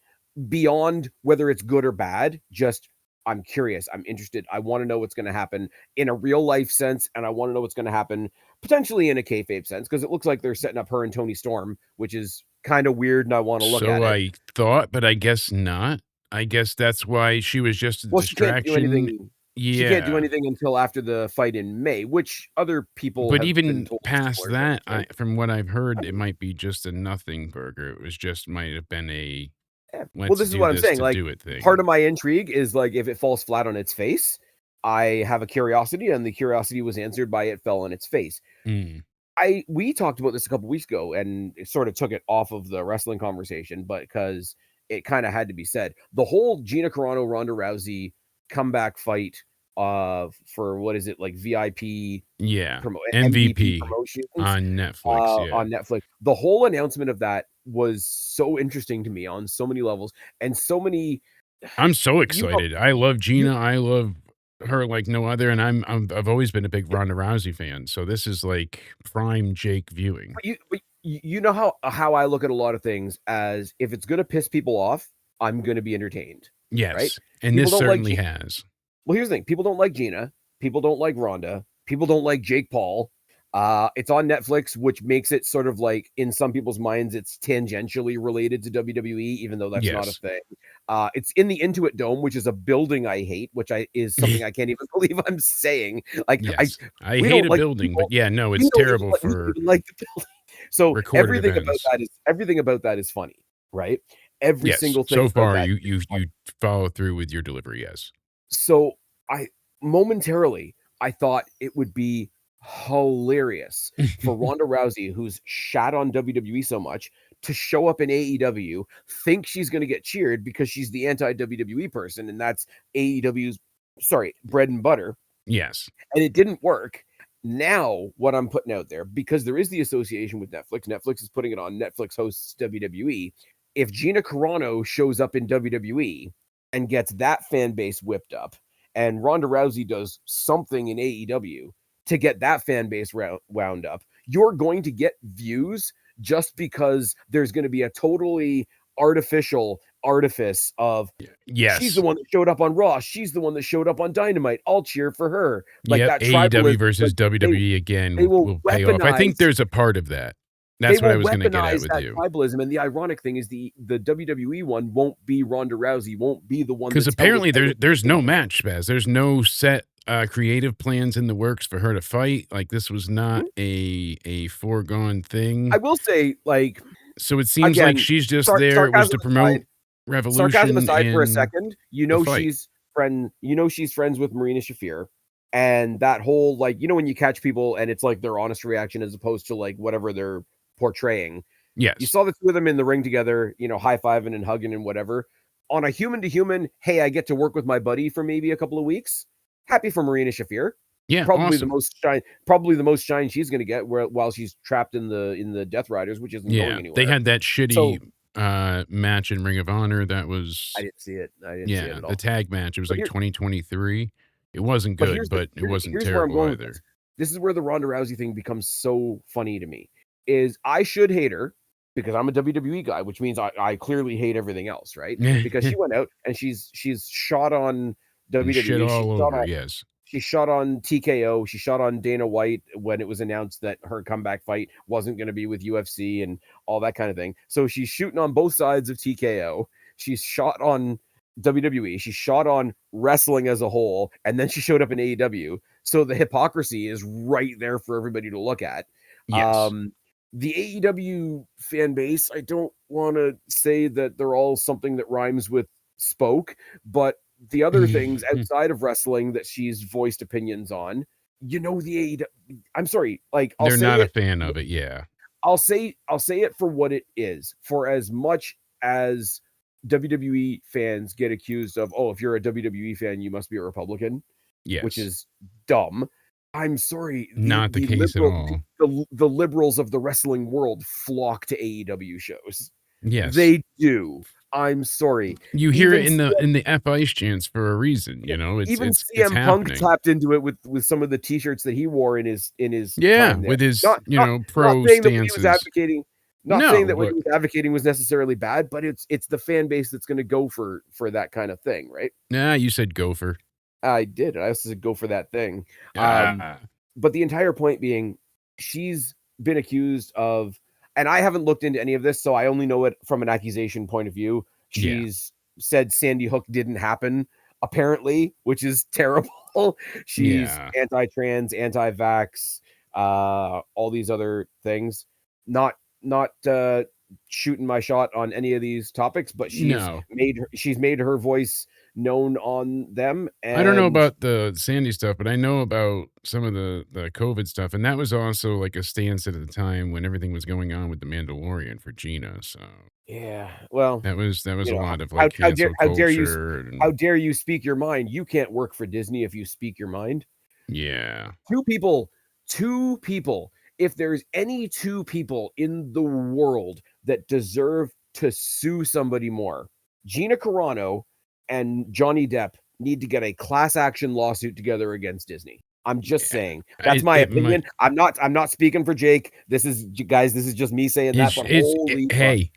beyond whether it's good or bad. Just I'm curious, I'm interested, I want to know what's going to happen in a real life sense, and I want to know what's going to happen potentially in a kayfabe sense because it looks like they're setting up her and Tony Storm, which is kind of weird, and I want to look at So it. I thought, but I guess not. I guess that's why she was just a Well, distraction. she can't do Yeah. anything until after the fight in May, which other people But have been even told past similar things. that, So from what I've I heard, it don't know. might be just a nothing burger. It was just might have been a Yeah. Well, let's this is do what I'm this saying. to Like, do it part thing. of my intrigue is like if it falls flat on its face, I have a curiosity, and the curiosity was answered by it fell on its face. Mm. We talked about this a couple weeks ago, and it sort of took it off of the wrestling conversation, but because it kind of had to be said. The whole Gina Carano Ronda Rousey comeback fight for what is it, like VIP Yeah. MVP MVP promotions on Netflix. Yeah. on Netflix. The whole announcement of that was so interesting to me on so many levels and so many I'm so you know excited. I love you Gina. I love her like no other, and I've always been a big Ronda Rousey fan. So this is like prime Jake viewing. you know how I look at a lot of things as if it's going to piss people off, I'm going to be entertained, right? Yes, and People this don't like certainly has. well, here's the thing. People don't like Gina. People don't like Ronda. People don't like Jake Paul. It's on Netflix, which makes it sort of like in some people's minds, it's tangentially related to WWE, even though that's not a Yes. thing. It's in the Intuit Dome, which is a building I hate, which I is something I can't even believe I'm saying. Like Yes. I we hate don't a like the building, people. but yeah, no, it's terrible We don't for even like the building. So recorded events. everything about that is funny, right? Every Yes. single thing So about far, that is you funny. follow through with your delivery, yes. So I momentarily I thought it would be hilarious for Ronda Rousey, who's shat on WWE so much, to show up in AEW, think she's going to get cheered because she's the anti WWE person, and that's AEW's bread and butter, Yes. and it didn't work. Now, what I'm putting out there, because there is the association with Netflix, Netflix is putting it on, Netflix hosts WWE. If Gina Carano shows up in WWE and gets that fan base whipped up, and Ronda Rousey does something in AEW to get that fan base wound up, you're going to get views just because there's going to be a totally artificial artifice of she's the Yes. one that showed up on Raw. She's the one that showed up on Dynamite. I'll cheer for her. Like Yep. that tribalism. AEW versus Like WWE they again will will pay off. I think there's a part of that. That's what I was gonna get at with that you. tribalism. And the ironic thing is the WWE one won't be Ronda Rousey. Won't be the one Because that's held the apparently title. there's no match, Spaz. There's no set creative plans in the works for her to fight. Like this was not Mhm. a foregone I thing. will say, like So it seems like again, she's just there. It was to promote sarcasm Revolution aside for a and second, the fight. she's friends with Marina Shafir. And that whole like, when you catch people and it's like their honest reaction as opposed to like whatever they're portraying. You Yes. saw the two of them in the ring together, high-fiving and hugging and whatever. On a human to human, hey, I get to work with my buddy for maybe a couple of weeks. Happy for Marina Shafir. Yeah. Awesome. Probably the most shine she's going to get while she's trapped in the Death Riders, which isn't going Yeah. They anywhere. had that So shitty match in Ring of Honor that I was didn't see it. I didn't see it yeah, at the all. tag match. It was But like 2023. It wasn't But good, but it wasn't here's where I'm terrible going with either. this. This is where the Ronda Rousey thing becomes so funny to me. Is I should hate her because I'm a WWE guy, which means I clearly hate everything else, right? Because she went out and she's shot on And shit WWE. all over, yes. She shot on TKO. She shot on Dana White when it was announced that her comeback fight wasn't going to be with UFC and all that kind of thing. So she's shooting on both sides of TKO. She's shot on WWE. She's shot on wrestling as a whole, and then she showed up in AEW. So the hypocrisy is right there for everybody to look at. Yes. The AEW fan base, I don't want to say that they're all something that rhymes with spoke, but the other things outside of wrestling that she's voiced opinions on, the AEW, I'm sorry, like I'll They're say not a it, fan of it, yeah. I'll say it for what it is. For as much as WWE fans get accused of, oh, if you're a WWE fan, you must be a Republican, which Yes. is dumb. I'm sorry, Not the case at all. the liberals of the wrestling world flock to AEW shows. Yes. They do. I'm sorry. You hear it Even in the F Ice chants for a reason, Yeah, you know, even it's CM Punk happening. tapped into it with some of the T-shirts that he wore in his Yeah, time there. with his, Not not not pro saying that what he was stances. advocating, not saying No, that what he but was advocating was necessarily bad, but it's the fan base that's going to go for that kind of thing, right? nah, you said gopher. I did. I also said go for that thing. Ah, But the entire point being, she's been accused of, and I haven't looked into any of this, so I only know it from an accusation point of view. yeah, She's said Sandy Hook didn't happen, apparently, which is terrible. She's yeah. anti-trans, anti-vax, all these other things. Not shooting my shot on any of these topics, but No. she's made her voice known on them, I don't know and about the Sandy stuff, but I know about some of the COVID stuff, and that was also, like, a stance at the time when everything was going on with The Mandalorian for Gina, so yeah, well, that was a lot of, how like, cancel culture how and dare you speak your mind? You can't work for Disney if you speak your mind. yeah. Two people, two people. If there's any two people in the world that deserve to sue somebody more, Gina Carano and Johnny Depp need to get a class action lawsuit together against Disney. I'm just Yeah. saying. That's my It might opinion. I'm not speaking for Jake. This is guys, this is just me saying that, but holy fuck. hey,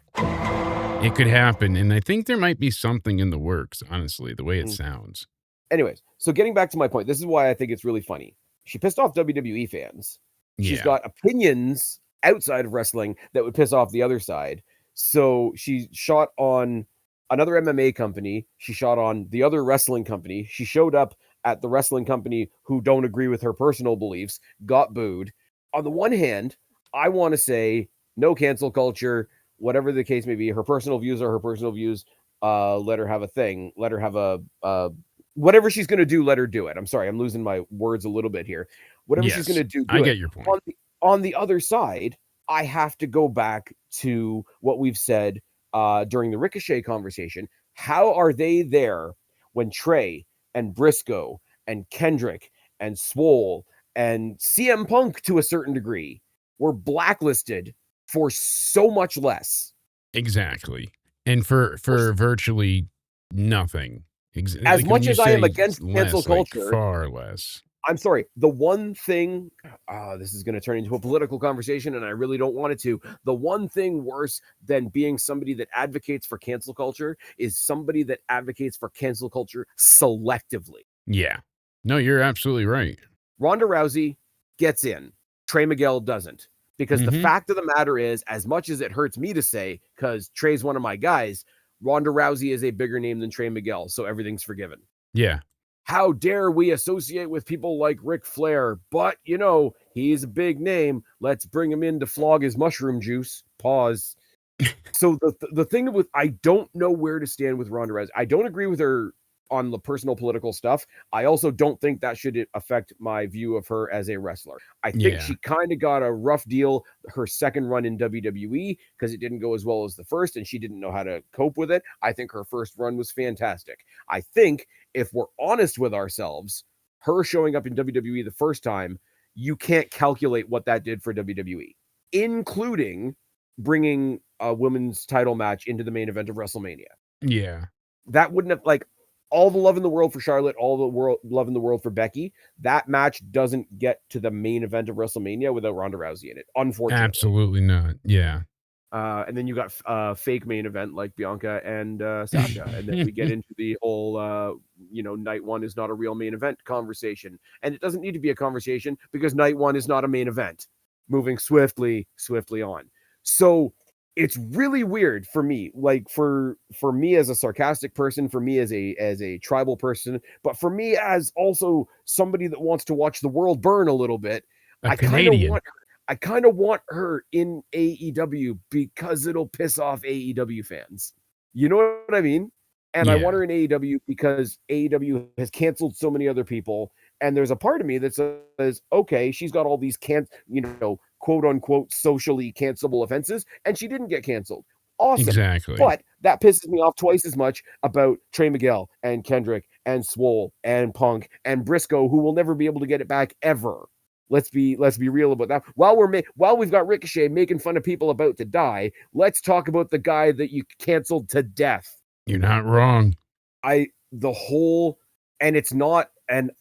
it could happen, and I think there might be something in the works, honestly, the way it Mm. sounds. Anyways, so getting back to my point, this is why I think it's really funny. She pissed off WWE fans. She's Yeah. got opinions outside of wrestling that would piss off the other side. So she shot on another MMA company. She shot on the other wrestling company. She showed up at the wrestling company who don't agree with her personal beliefs, got booed. On the one hand, I want to say no cancel culture, whatever the case may be. Her personal views are her personal views. Let her have a thing. Let her have a whatever she's going to do, let her do it. I'm sorry, I'm losing my words a little bit here. Whatever she's going Yes. to do, I do it. get your point. On the other side, I have to go back to what we've said during the Ricochet conversation. How are they there when Trey and Briscoe and Kendrick and Swole and CM Punk to a certain degree were blacklisted for so much less? Exactly. And for virtually nothing. As Like, when much you as I am say against cancel less, like, culture, far less. I'm sorry. The one thing, this is going to turn into a political conversation, and I really don't want it to. The one thing worse than being somebody that advocates for cancel culture is somebody that advocates for cancel culture selectively. Yeah. No, you're absolutely right. Ronda Rousey gets in. Trey Miguel doesn't. Because the Mhm. fact of the matter is, as much as it hurts me to say, because Trey's one of my guys, Ronda Rousey is a bigger name than Trey Miguel, so everything's forgiven. Yeah. How dare we associate with people like Ric Flair? But, he's a big name. Let's bring him in to flog his mushroom juice. Pause. So the thing with, I don't know where to stand with Ronda Rousey. I don't agree with her on the personal political stuff. I also don't think that should affect my view of her as a wrestler. I think Yeah. she kind of got a rough deal her second run in WWE because it didn't go as well as the first and she didn't know how to cope with it. I think her first run was fantastic. I think if we're honest with ourselves, her showing up in WWE the first time, you can't calculate what that did for WWE, including bringing a women's title match into the main event of WrestleMania. Yeah. That wouldn't have, like, all the love in the world for Charlotte, all the love in the world for Becky. That match doesn't get to the main event of WrestleMania without Ronda Rousey in it, unfortunately. Absolutely not. Yeah. And then you got fake main event like Bianca and Sasha, and then we get into the whole night one is not a real main event conversation, and it doesn't need to be a conversation because night one is not a main event. Moving swiftly on. So it's really weird for me, like for me as a sarcastic person, for me as a tribal person, but for me as also somebody that wants to watch the world burn a little bit. A I kind of Canadian. want I kind of want her in AEW because it'll piss off AEW fans. You know what I mean? And I want Yeah, her in AEW because AEW has canceled so many other people. And there's a part of me that says, okay, she's got all these quote unquote socially cancelable offenses, and she didn't get canceled. Awesome. exactly. But that pisses me off twice as much about Trey Miguel and Kendrick and Swole and Punk and Briscoe, who will never be able to get it back ever. Let's be real about that. While we've got Ricochet making fun of people about to die, let's talk about the guy that you canceled to death. You're not wrong. The whole, and it's not, and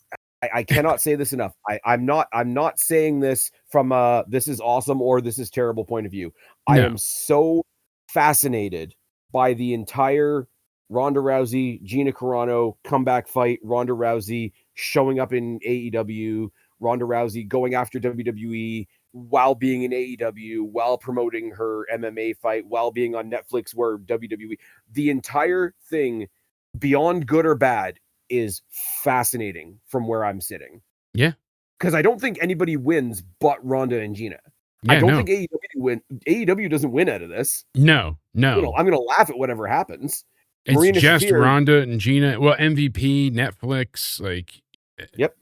I cannot say this enough. I'm not saying this from this is awesome or this is terrible point of view. I No. am so fascinated by the entire Ronda Rousey, Gina Carano comeback fight, Ronda Rousey showing up in AEW, Ronda Rousey going after WWE while being in AEW, while promoting her MMA fight, while being on Netflix where WWE, the entire thing, beyond good or bad, is fascinating from where I'm sitting. Yeah. Because I don't think anybody wins but Ronda and Gina. I Yeah, don't no. think AEW doesn't win out of this. No, no. I'm gonna laugh at whatever happens. It's Marina just Shafir. Rhonda and Gina. Well, MVP, Netflix, like, Yep.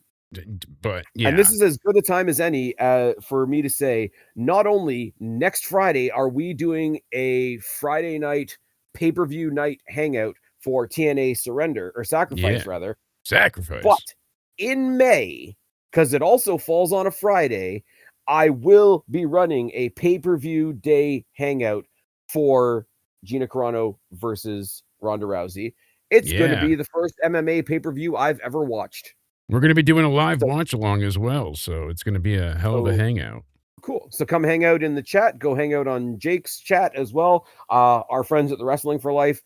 but And this yeah. is as good a time as any for me to say, not only next Friday are we doing a Friday night pay-per-view night hangout for TNA Surrender, or Yeah. Sacrifice rather, Sacrifice. but in May, because it also falls on a Friday, I will be running a pay-per-view day hangout for Gina Carano versus Ronda Rousey. It's going to Yeah. be the first MMA pay-per-view I've ever watched. We're gonna be doing a live So, watch along as well, so it's gonna be a hell of a so hangout. cool. So come hang out in the chat. Go hang out on Jake's chat as well. Our friends at the Wrestling for Life.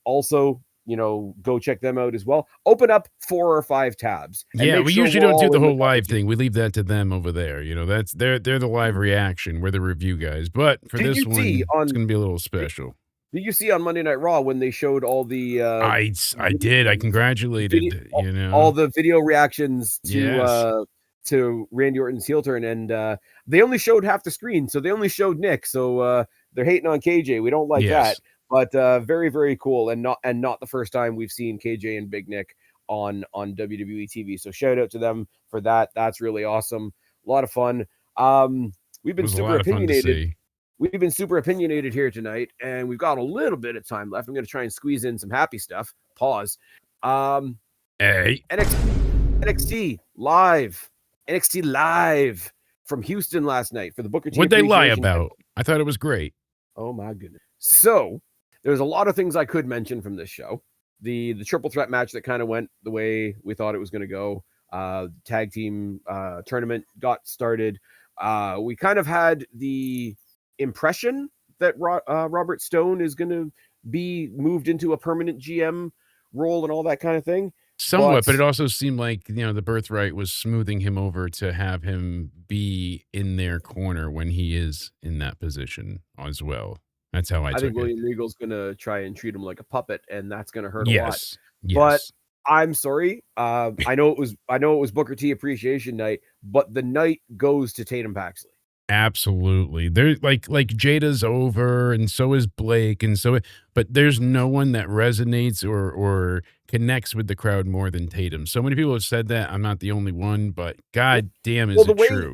Also, go check them out as well. Open up 4 or 5 tabs and Yeah, make we sure usually we're don't do all the in the whole live conversation. thing. We leave that to them over there. That's they're the live reaction. We're the review guys. But for Did this you see one, it's on gonna be a little did, special. did you see on Monday Night Raw when they showed all the I did. I video, congratulated, all the video reactions Yes. to Randy Orton's heel turn, and they only showed half the screen, so they only showed Nick. So they're hating on KJ. We don't like that, Yes. but very very cool, and not the first time we've seen KJ and Big Nick on WWE TV. So shout out to them for that. That's really awesome. A lot of fun. We've It been was a super lot of fun to opinionated. see. We've been super opinionated here tonight, and we've got a little bit of time left. I'm going to try and squeeze in some happy stuff. Pause. Hey. NXT live. NXT live from Houston last night for the Booker T What'd they lie Appreciation Night. about? I thought it was great. Oh my goodness. So there's a lot of things I could mention from this show. The triple threat match that kind of went the way we thought it was going to go. Tag team tournament got started. We kind of had the impression that Robert Stone is going to be moved into a permanent GM role and all that kind of thing. Somewhat, But but it also seemed like, the birthright was smoothing him over to have him be in their corner when he is in that position as well. That's how I I think took it. William Regal's going to try and treat him like a puppet, and that's going to hurt a lot. Yes. But Yes. I'm sorry. I know it was Booker T Appreciation Night, but the night goes to Tatum Paxley. Absolutely. There like Jada's over and so is Blake but there's no one that resonates or connects with the crowd more than Tatum. So many people have said that. I'm not the only one, but god damn Well, is it true.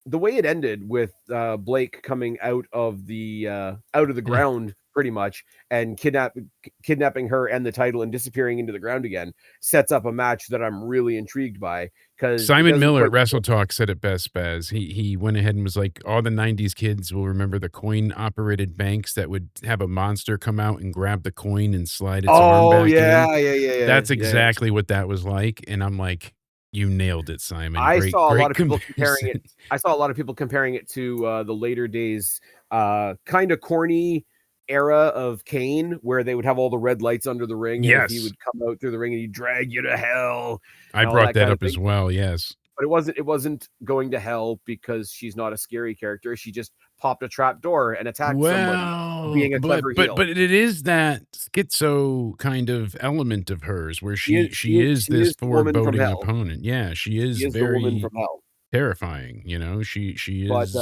the way it ended with Blake coming out of the ground pretty much and kidnapping her and the title and disappearing into the ground again sets up a match that I'm really intrigued by because it Simon doesn't Miller at quite. Wrestle Talk said it best, Spaz. He went ahead and was like, all the 90s kids will remember the coin operated banks that would have a monster come out and grab the coin and slide its arm Oh back in. yeah. That's exactly what that was like. And I'm like, you nailed it, Simon. I Great, saw a lot great of people comparing it. comparison. I saw a lot of people comparing it to the later days, kind of corny era of Kane, where they would have all the red lights under the ring, and if he Yes. would come out through the ring and he'd drag you to hell I and all brought that that kind of up as thing. well. Yes. but it wasn't going to hell because she's not a scary character. She just popped a trap door and attacked somebody, Well, being a clever heel. but it is that schizo kind of element of hers where she is She this is the woman from foreboding hell. opponent. Yeah, she She is is the woman very from hell. terrifying, you know? She But is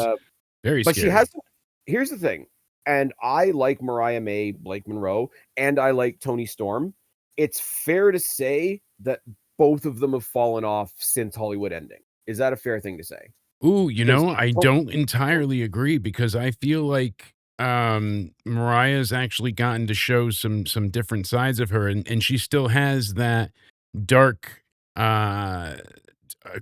very but she scary. hasn't. Here's the thing, and I like Mariah May, Blake Monroe, and I like Tony Storm. It's fair to say that both of them have fallen off since Hollywood Ending. Is that a fair thing to say? Ooh, you Because know, I don't entirely agree because I feel like Mariah's actually gotten to show some different sides of her and she still has that dark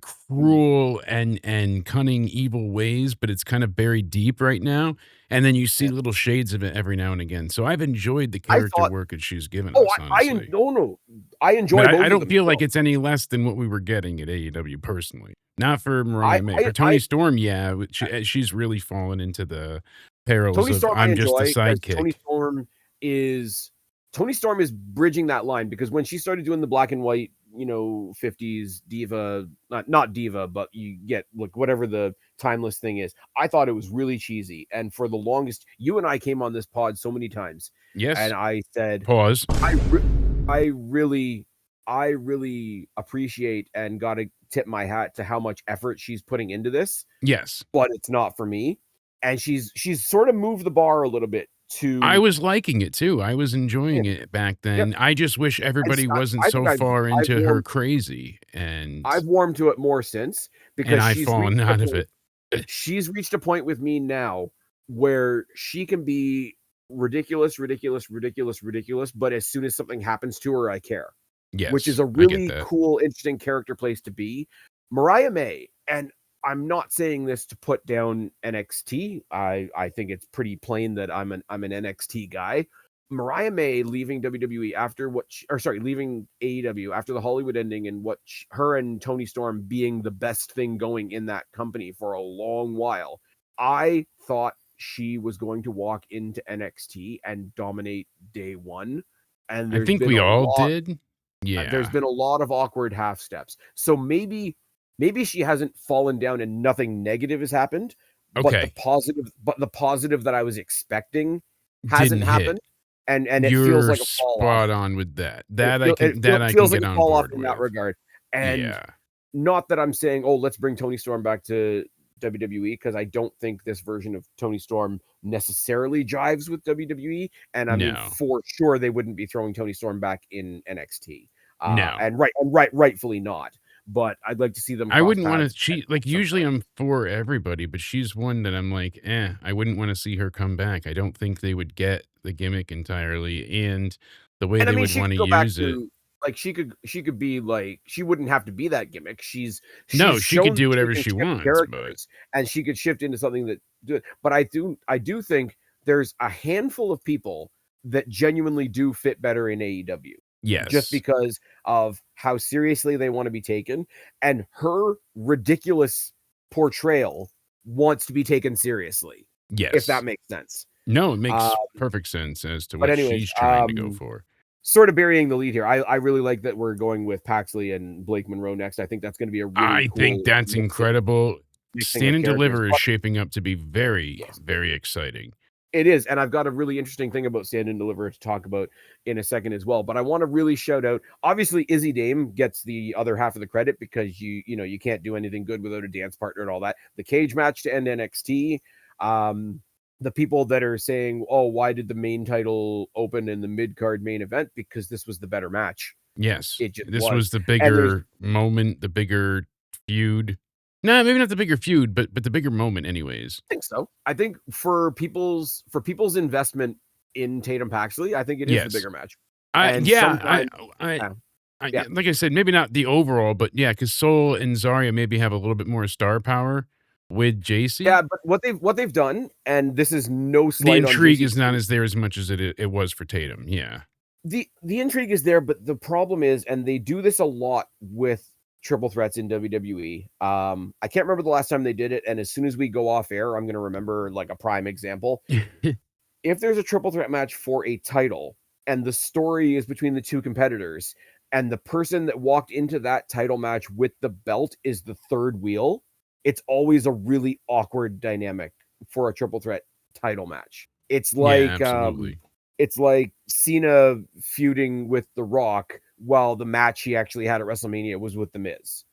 cruel and cunning evil ways, but it's kind of buried deep right now. And then you see yeah, little shades of it every now and again. So I've enjoyed the I character thought, work that she's given oh, us, honestly. no, no, I I mean, enjoy I both of don't them feel like still. it's any less than what we were getting at AEW personally. Not for Mariah May. For Tony I Storm, yeah, she's really fallen into the perils Tony of Storm I I'm just a enjoy because sidekick. Is Tony Storm is bridging that line because when she started doing the black and white, 50s diva, not diva, but you get like whatever the timeless thing is. I thought it was really cheesy, and for the longest, you and I came on this pod so many times, and Yes. I said Pause. I really appreciate and got to tip my hat to how much effort she's putting into this, Yes. but it's not for me. And she's sort of moved the bar a little bit I to was liking it too. I was yeah, enjoying it back yep. then. I just wish everybody wasn't I think so far I've into her crazy I've warmed to it more since and because I've fallen out of it. she's reached a point with me now where she can be ridiculous, ridiculous, ridiculous, ridiculous, but as soon as something happens to her, I care, which is Yes, a I get really that. cool, interesting character place to be. Mariah May, and I'm not saying this to put down NXT. I think it's pretty plain that I'm an NXT guy. Mariah May leaving WWE after leaving AEW after the Hollywood ending and her and Tony Storm being the best thing going in that company for a long while. I thought she was going to walk into NXT and dominate day one. And I think we all did. there's Yeah. been a lot of awkward half steps. So maybe she hasn't fallen down and nothing negative has happened, but Okay. the positive that I was expecting hasn't Didn't happened, hit. and it feels You're like a fall off. spot on with that. It That I feel can it that I can feels like get a on fall off board in that with. regard. And Yeah. not that I'm saying, oh, let's bring Tony Storm back to WWE, because I don't think this version of Tony Storm necessarily jives with WWE. And I mean, No. for sure, they wouldn't be throwing Tony Storm back in NXT. No. And rightfully not. But I'd like to see them I cross wouldn't wanna paths she at like, some usually point. I'm for everybody, but she's one that I'm like, "Eh, I wouldn't wanna see her come back." I don't think they would get the gimmick entirely and the way And I they mean, would she could wanna go back use it. to like she could be like she wouldn't have to be that gimmick. No, She's she could shown that do she whatever can she shift wants, but characters and she could shift into something that do it. But I do think there's a handful of people that genuinely do fit better in AEW just yes. because of how seriously they want to be taken, and her ridiculous portrayal wants to be taken seriously, if that Yes. makes sense. No, it Uh, makes perfect sense as to but what anyways, she's trying to go for. sort of burying the lead here. I really like that we're going with Paxley and Blake Monroe next. I think that's going to be a really I think cool that's incredible. mixing Stand of and characters. Deliver is But shaping up to be very, yes, very exciting. it is, and I've got a really interesting thing about Stand and Deliver to talk about in a second as well. But I want to really shout out. Obviously, Izzy Dame gets the other half of the credit because you can't do anything good without a dance partner and all that. The cage match to end NXT. The people that are saying, "Oh, why did the main title open in the mid card main event?" Because this was the better match. Yes. It just This was. was the And there's bigger moment, the bigger feud. No, maybe not the bigger feud, but the bigger moment anyways. think so. I think for people's investment in Tatum Paxley, I think it is the Yes. bigger match. I And yeah, sometimes, I yeah, yeah, like I said, maybe not the overall, but yeah, because Soul and Zarya maybe have a little bit more star power with JC. yeah. But what they've done, and this is no The slight on intrigue JC. is not as there as much as it was for Tatum. Yeah. The intrigue is there, but the problem is, and they do this a lot with triple threats in WWE. I can't remember the last time they did it, and as soon as we go off air, I'm going to remember like a prime example. If there's a triple threat match for a title and the story is between the two competitors, and the person that walked into that title match with the belt is the third wheel, it's always a really awkward dynamic for a triple threat title match. Yeah, absolutely. It's like Cena feuding with The Rock while the match he actually had at WrestleMania was with The Miz.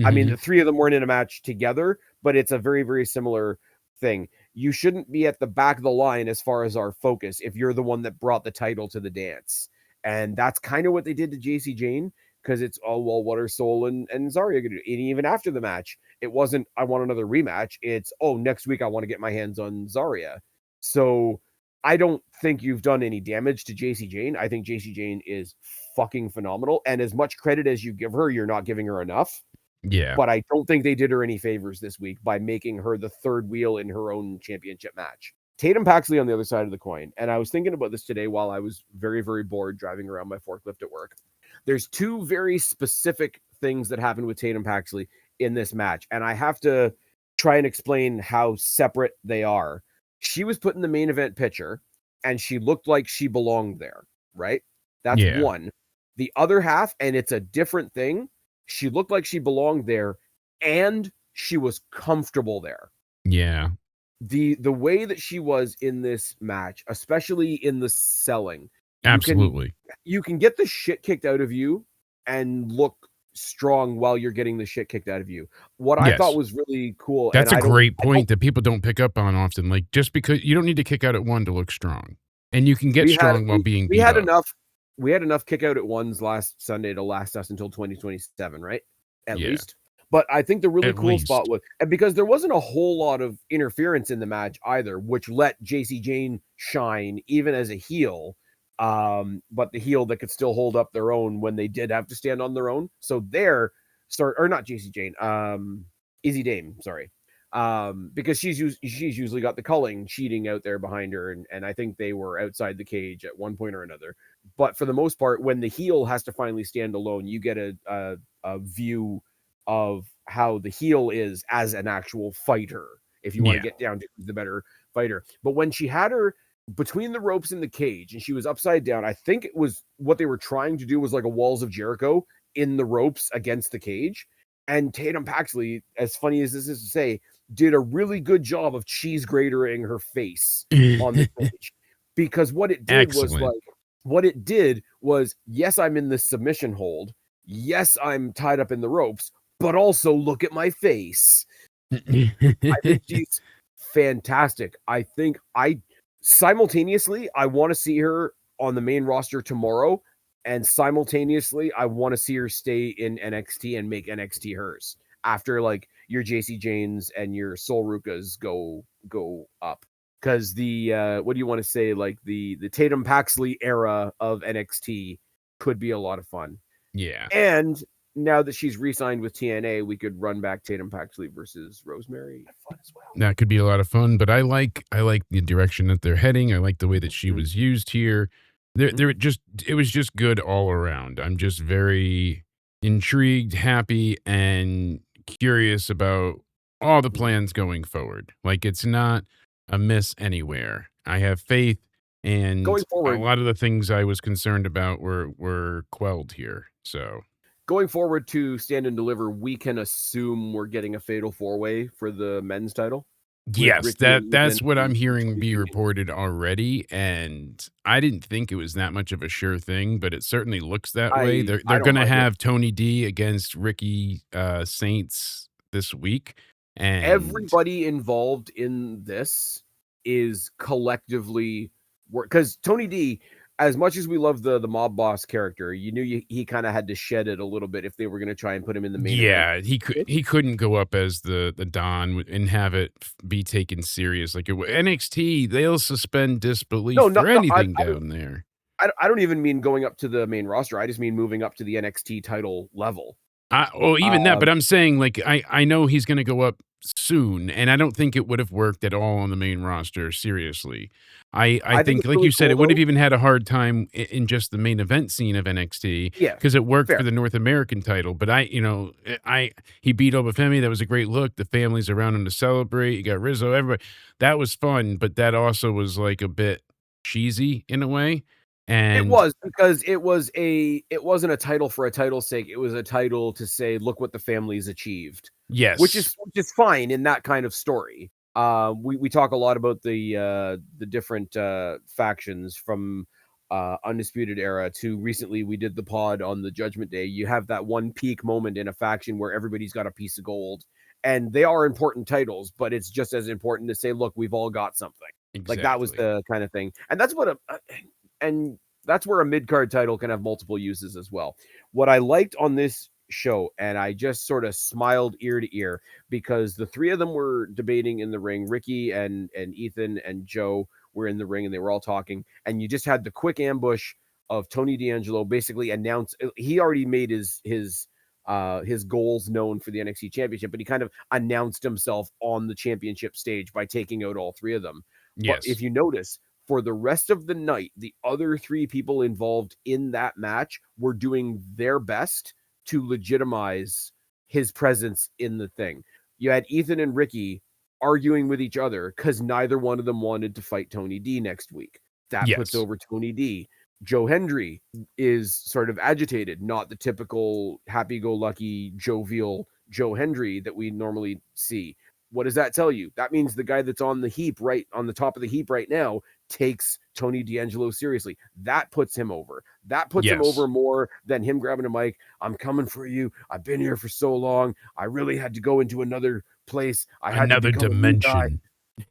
I mean, Mhm. the three of them weren't in a match together, but it's a very, very similar thing. You shouldn't be at the back of the line as far as our focus if you're the one that brought the title to the dance. And that's kind of what they did to JC Jane, because it's, oh, well, what are Soul and Zarya going to do? And even after the match, it wasn't, I want another rematch. It's, oh, next week I want to get my hands on Zarya. So I don't think you've done any damage to JC Jane. I think JC Jane is fucking phenomenal. And as much credit as you give her, you're not giving her enough. Yeah. But I don't think they did her any favors this week by making her the third wheel in her own championship match. Tatum Paxley on the other side of the coin. And I was thinking about this today while I was very, very bored driving around my forklift at work. There's two very specific things that happened with Tatum Paxley in this match. And I have to try and explain how separate they are. She was put in the main event picture and she looked like she belonged there, right? That's Yeah. one. The other half, and it's a different thing, she looked like she belonged there and she was comfortable there. Yeah. The way that she was in this match, especially in the selling, Absolutely. you can get the shit kicked out of you and look strong while you're getting the shit kicked out of you. What I thought Yes. was really cool, and That's a great I don't point that people don't pick up on often. Like, just because you don't need to kick out at one to look strong, and you can get strong while being we beat had up. enough kick out at ones last Sunday to last us until 2027, right? At Yeah, least. But I think the really at cool spot least. was, and because there wasn't a whole lot of interference in the match either, which let JC Jane shine even as a heel. But the heel that could still hold up their own when they did have to stand on their own. So there start, or not JC Jane, Izzy Dame, sorry. Because she's usually got the culling cheating out there behind her, and I think they were outside the cage at one point or another. But for the most part, when the heel has to finally stand alone, you get a view of how the heel is as an actual fighter, if you want to Yeah. get down to the better fighter. But when she had her between the ropes in the cage and she was upside down, I think it was what they were trying to do was like a Walls of Jericho in the ropes against the cage. And Tatum Paxley, as funny as this is to say, did a really good job of cheese gratering her face on the cage. Because what it did Excellent. was, yes, I'm in this submission hold. Yes, I'm tied up in the ropes, but also look at my face. I think she's fantastic. I think I simultaneously I want to see her on the main roster tomorrow, and simultaneously I want to see her stay in NXT and make NXT hers after like your JC Janes and your Sol Rukas go up. Because the what do you want to say, like the Tatum Paxley era of NXT could be a lot of fun. Yeah. And now that she's re-signed with TNA, we could run back Tatum Paxley versus Rosemary. Fun as well. That could be a lot of fun, but I like the direction that they're heading. I like the way that she was used here. There it was just good all around. I'm just very intrigued, happy, and curious about all the plans going forward. Like, it's not a miss anywhere. I have faith, and Going a forward, lot of the things I was concerned about were quelled here. So, going forward to Stand and Deliver, we can assume we're getting a fatal four-way for the men's title with yes, Ricky and Ethan that's what I'm and hearing Tony be D. reported already, and I didn't think it was that much of a sure thing, but it certainly looks that way. They're I they're don't gonna mind it. have Tony D against Ricky Saints this week, and Everybody involved in this is collectively work, because Tony D, as much as we love the mob boss character, you knew he kind of had to shed it a little bit if they were going to try and put him in the main event. yeah, he couldn't go up as the Don and have it be taken serious like it NXT. They'll suspend disbelief No, for no, anything down there. I don't even mean going up to the main roster. I just mean moving up to the NXT title level. Well, even that, Um, but I'm saying, like, I know he's gonna go up soon, and I don't think it would have worked at all on the main roster, seriously. I I think think, it's like really you said, cool it would have though. even had a hard time in just the main event scene of NXT Yeah, because it worked fair. for the North American title, but he beat Obafemi, that was a great look, the family's around him to celebrate, you got Rizzo, everybody that was fun, but that also was, like, a bit cheesy in a way, It And was because it wasn't a title for a title's sake. It was a title to say, look what the family's achieved, yes. which is fine in that kind of story. We talk a lot about the different factions from Undisputed Era to recently we did the pod on the Judgment Day. You have that one peak moment in a faction where everybody's got a piece of gold, and they are important titles, but it's just as important to say, look, we've all got something. Like that was Exactly. the kind of thing, and that's what and that's where a mid card title can have multiple uses as well. What I liked on this show, and I just sort of smiled ear to ear because the three of them were debating in the ring. Ricky and Ethan and Joe were in the ring, and they were all talking. And you just had the quick ambush of Tony D'Angelo basically announce he already made his goals known for the NXT Championship, but he kind of announced himself on the championship stage by taking out all three of them. But Yes. if you notice, for the rest of the night, the other three people involved in that match were doing their best to legitimize his presence in the thing. You had Ethan and Ricky arguing with each other because neither one of them wanted to fight Tony D next week. That puts Yes. over Tony D. Joe Hendry is sort of agitated, not the typical happy-go-lucky, jovial Joe Hendry that we normally see. What does that tell you? That means the guy that's on the heap, right on the top of the heap right now, takes Tony D'Angelo seriously. That puts him over. That puts him over Yes. more than him grabbing a mic. I'm coming for you. I've been here for so long. I really had to go into another place. I had to Another become a new guy.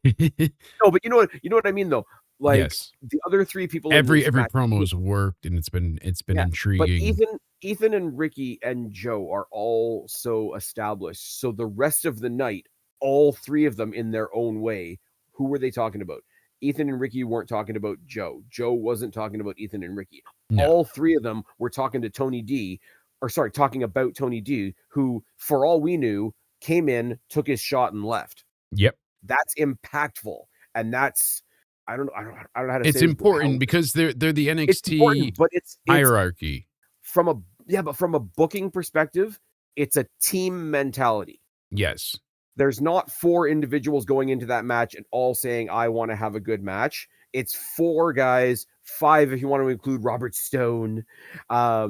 dimension. No, but you know what I mean though. Like Yes. the other three people in Every this every match, promo has worked, and it's been yeah. But intriguing. Ethan and Ricky and Joe are all so established. So the rest of the night, all three of them in their own way, who were they talking about? Ethan and Ricky weren't talking about Joe. Joe wasn't talking about Ethan and Ricky. No. All three of them were talking to Tony D, or sorry, talking about Tony D, who, for all we knew, came in, took his shot, and left. Yep. That's impactful, and that's I don't know how to It's say this, important because they're the it's NXT important, but it's hierarchy. from a yeah, but from a booking perspective, it's a team mentality. Yes. There's not four individuals going into that match and all saying, I want to have a good match. It's four guys, five if you want to include Robert Stone,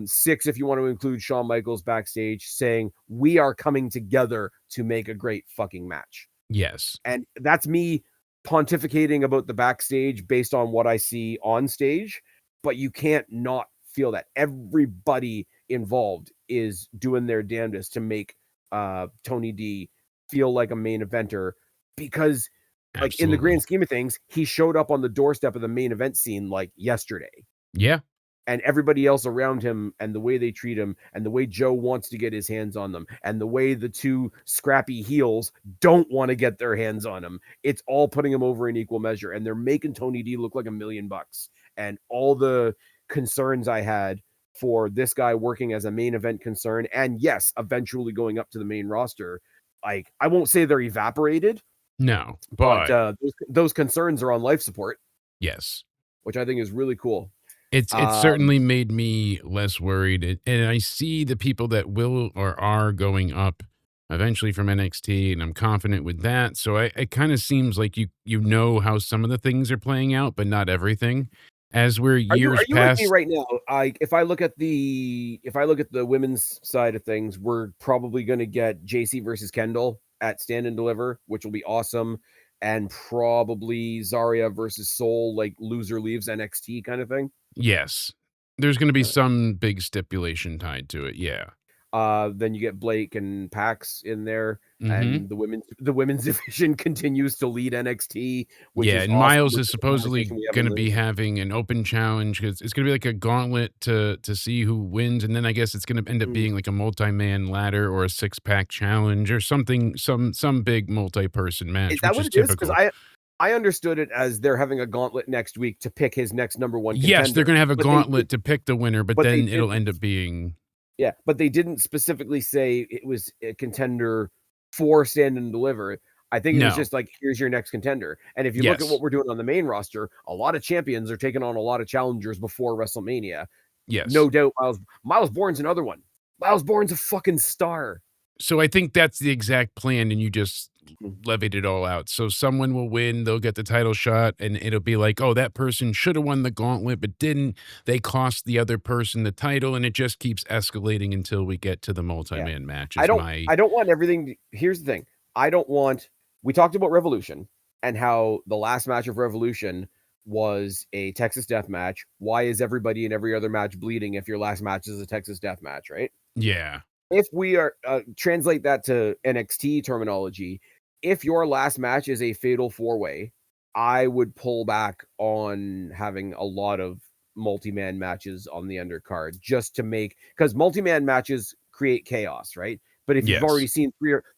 six if you want to include Shawn Michaels backstage, saying, we are coming together to make a great fucking match. Yes. And that's me pontificating about the backstage based on what I see on stage, but you can't not feel that everybody involved is doing their damnedest to make Tony D feel like a main eventer, because like in the Absolutely. grand scheme of things, he showed up on the doorstep of the main event scene like yesterday. Yeah. And everybody else around him and the way they treat him and the way Joe wants to get his hands on them and the way the two scrappy heels don't want to get their hands on him. It's all putting him over in equal measure, and they're making Tony D look like $1,000,000. And all the concerns I had for this guy working as a main event concern, and yes, eventually going up to the main roster, like I won't say they're evaporated, No, but but those concerns are on life support, yes. which I think is really cool. It's Um, certainly made me less worried, and I see the people that will or are going up eventually from NXT, and I'm confident with that. So it kind of seems like you know how some of the things are playing out, but not everything. As we're are years you like me past, right now? If I look at the women's side of things, we're probably going to get JC versus Kendall at Stand and Deliver, which will be awesome, and probably Zarya versus Soul, like loser leaves NXT kind of thing. yes, there's going to be Uh, some big stipulation tied to it. Yeah. then you get Blake and Pax in there, Hmm. and the women's division continues to lead NXT, which Yeah, is and awesome, Miles which is is a conversation supposedly we going haven't to really. be having an open challenge because it's going to be like a gauntlet to see who wins, and then I guess it's going to end up Mm. being like a multi-man ladder or a six-pack challenge or something, some big multi-person Is match, that which what is it is? Because typical. I understood it as they're having a gauntlet next week to pick his next number one Yes, they're contender, going to have a but they gauntlet to pick the winner, but but they then it'll didn't. end up being Yeah, but they didn't specifically say it was a contender for Stand and Deliver. I think it was no. just like, here's your next contender. And if you look at what Yes, we're doing on the main roster, a lot of champions are taking on a lot of challengers before WrestleMania. yes. No doubt, Miles Bourne's another one. Miles Bourne's a fucking star. So I think that's the exact plan, and you just levied it all out. So someone will win, they'll get the title shot, and it'll be like, oh, that person should have won the gauntlet, but didn't. They cost the other person the title, and it just keeps escalating until we get to the Yeah. multi-man match. I Is don't my I don't want everything here's the thing. I don't want we talked about Revolution and how the last match of Revolution was a Texas death match. Why is everybody in every other match bleeding if your last match is a Texas death match, right? yeah. If we are translate that to NXT terminology, if your last match is a fatal four-way, I would pull back on having a lot of multi-man matches on the undercard just to make because multi-man matches create chaos, right? But if you've already Yes. seen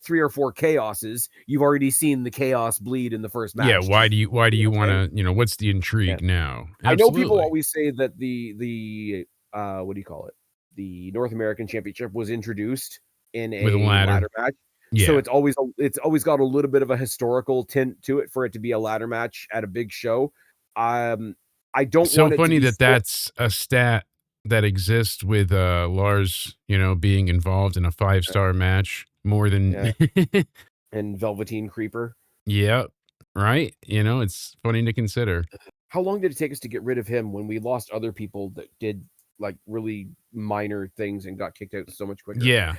three or four chaoses, you've already seen the chaos bleed in the first Yeah. match. Why do You know you what I'm want saying? to, what's the Yeah. intrigue now? I know people Absolutely. always say that the what do you call it? The North American Championship was introduced in With a a ladder. ladder match. So Yeah. it's always got a little bit of a historical tint to it for it to be a ladder match at a big show. Um, I don't So want it to funny be that so that's a stat that exists with Lars, being involved in a five-star match more yeah, than and Velveteen Creeper. yeah, right? It's funny to consider. How long did it take us to get rid of him when we lost other people that did like really minor things and got kicked out so much quicker? Yeah,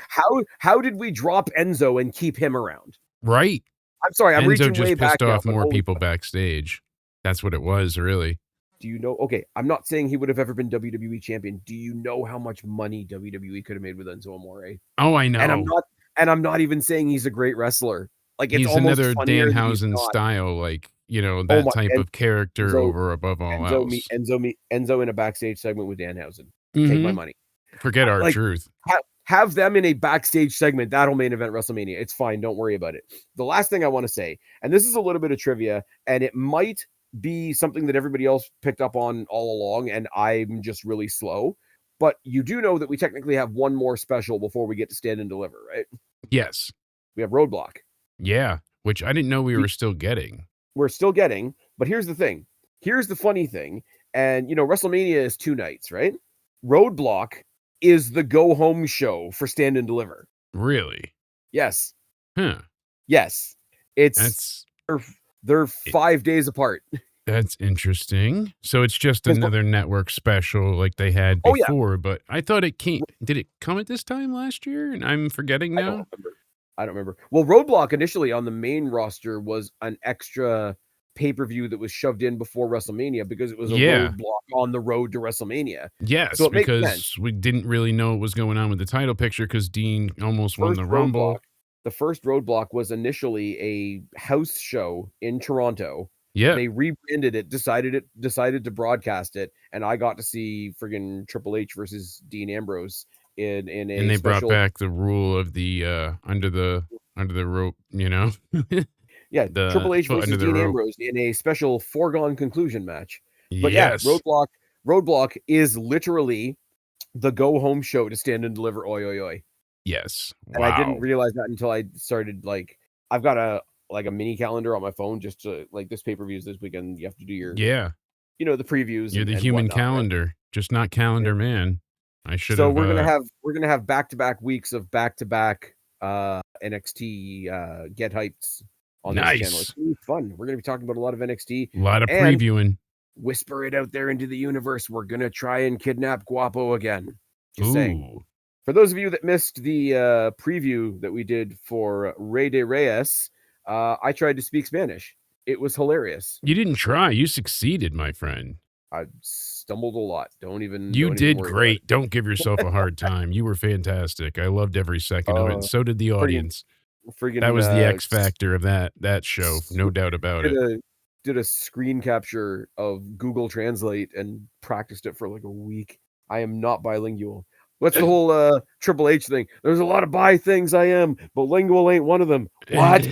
How did we drop Enzo and keep him around? right. I'm sorry, I'm Enzo reaching way just back pissed now, off but more holy people backstage. That's what it was, really. do you know? Okay, I'm not saying he would have ever been WWE champion. Do you know how much money WWE could have made with Enzo Amore? Oh, I And know. I'm not even saying he's a great wrestler. Like it's He's almost another funnier that he's Danhausen not. style, like, Oh that my type of character Enzo over above all Enzo me else. Enzo in a backstage segment with Danhausen. Take my Mhm. money. Forget our Like truth. have them in a backstage segment. That'll main event WrestleMania. It's fine. Don't worry about it. The last thing I want to say, and this is a little bit of trivia, and it might be something that everybody else picked up on all along, and I'm just really slow. But you do know that we technically have one more special before we get to Stand and Deliver, right? Yes. We have Roadblock. Yeah, which I didn't know we We were still getting. we're still getting, but here's the thing. Here's the funny thing, and WrestleMania is 2 nights, right? Roadblock is the go home show for Stand and Deliver. Really? Yes, Huh. yes. It's That's they're, they're i 5 days apart. that's interesting. So it's just 'Cause another network special like they had oh yeah, before, but I thought it came did it come at this time last year, and I'm forgetting I don't now? remember. I don't remember. Well, Roadblock initially on the main roster was an extra pay-per-view that was shoved in before WrestleMania because it was a Yeah. roadblock on the road to WrestleMania. So Yes, it makes sense. because we didn't really know what was going on with the title picture because Dean almost won First the roadblock. Rumble. The first roadblock was initially a house show in Toronto. Yep, They rebranded it, decided to broadcast it, and I got to see friggin' Triple H versus Dean Ambrose in and a they brought special. back the rule of the, under the rope, Yeah, the Triple H foot versus under the Dean rope. Ambrose in a special foregone conclusion match. But yeah, Yes. Roadblock is literally the go home show to Stand and Deliver oi oi oi. Yes. And I didn't Wow. realize that until I started like I've got a mini calendar on my phone just to like this pay-per-views this weekend. You have to do your Yeah. the previews You're the and human whatnot, right? calendar, just not Yeah. calendar man. I should So have, we're gonna have back-to-back weeks of back-to-back NXT get hyped on this channel. It's nice. gonna be fun. We're gonna be talking about a lot of NXT A lot of and previewing. whisper it out there into the universe. We're gonna try and kidnap Guapo again. Just saying. Ooh. For those of you that missed the preview that we did for Rey de Reyes, I tried to speak Spanish. It was hilarious. You didn't try, you succeeded, my friend. I stumbled a lot. You Don't even did worry about it. great. Don't give yourself a hard time. You were fantastic. I loved every second of it, and Uh, so did the friggin' audience. That friggin' was the X factor of that show, no doubt about did it. a screen capture of Google Translate and practiced it for like a week. I am not bilingual. What's the whole Triple H thing? There's a lot of bi things I am, but lingual ain't one of them. What?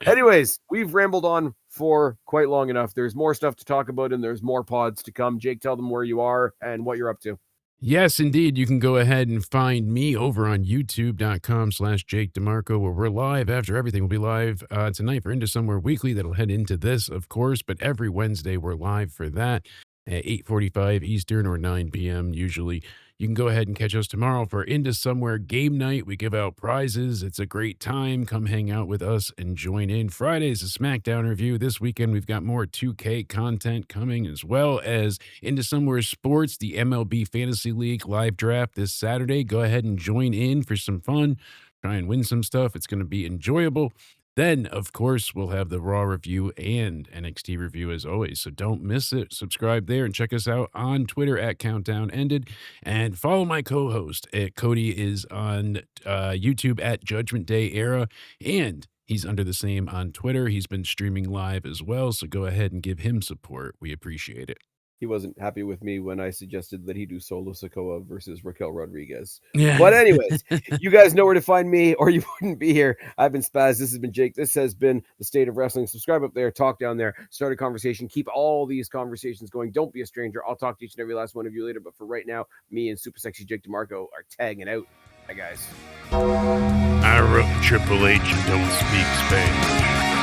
Anyways, we've rambled on for quite long enough. There's more stuff to talk about and there's more pods to come. Jake, tell them where you are and what you're up to. Yes, indeed. You can go ahead and find me over on youtube.com/Jake DeMarco, where we're live after everything. Will be live tonight for Into Somewhere Weekly. That'll head into this, of course, but every Wednesday we're live for that at 8:45 Eastern or 9 p.m. usually. You can go ahead and catch us tomorrow for Into Somewhere game night. We give out prizes. It's a great time. Come hang out with us and join in. Friday's a SmackDown review. This weekend, we've got more 2K content coming, as well as Into Somewhere Sports, the MLB Fantasy League live draft this Saturday. Go ahead and join in for some fun. Try and win some stuff. It's going to be enjoyable. Then, of course, we'll have the Raw review and NXT review as always. So don't miss it. Subscribe there and check us out on Twitter at Countdown Ended. And follow my co-host. Cody is on YouTube at Judgment Day Era. And he's under the same on Twitter. He's been streaming live as well. So go ahead and give him support. We appreciate it. He wasn't happy with me when I suggested that he do Solo Sikoa versus Raquel Rodriguez. Yeah. But anyways, you guys know where to find me, or you wouldn't be here. I've been Spaz. This has been Jake. This has been The State of Wrestling. Subscribe up there. Talk down there. Start a conversation. Keep all these conversations going. Don't be a stranger. I'll talk to each and every last one of you later. But for right now, me and Super Sexy Jake DeMarco are tagging out. Bye, guys. I wrote Triple H and don't speak Spanish.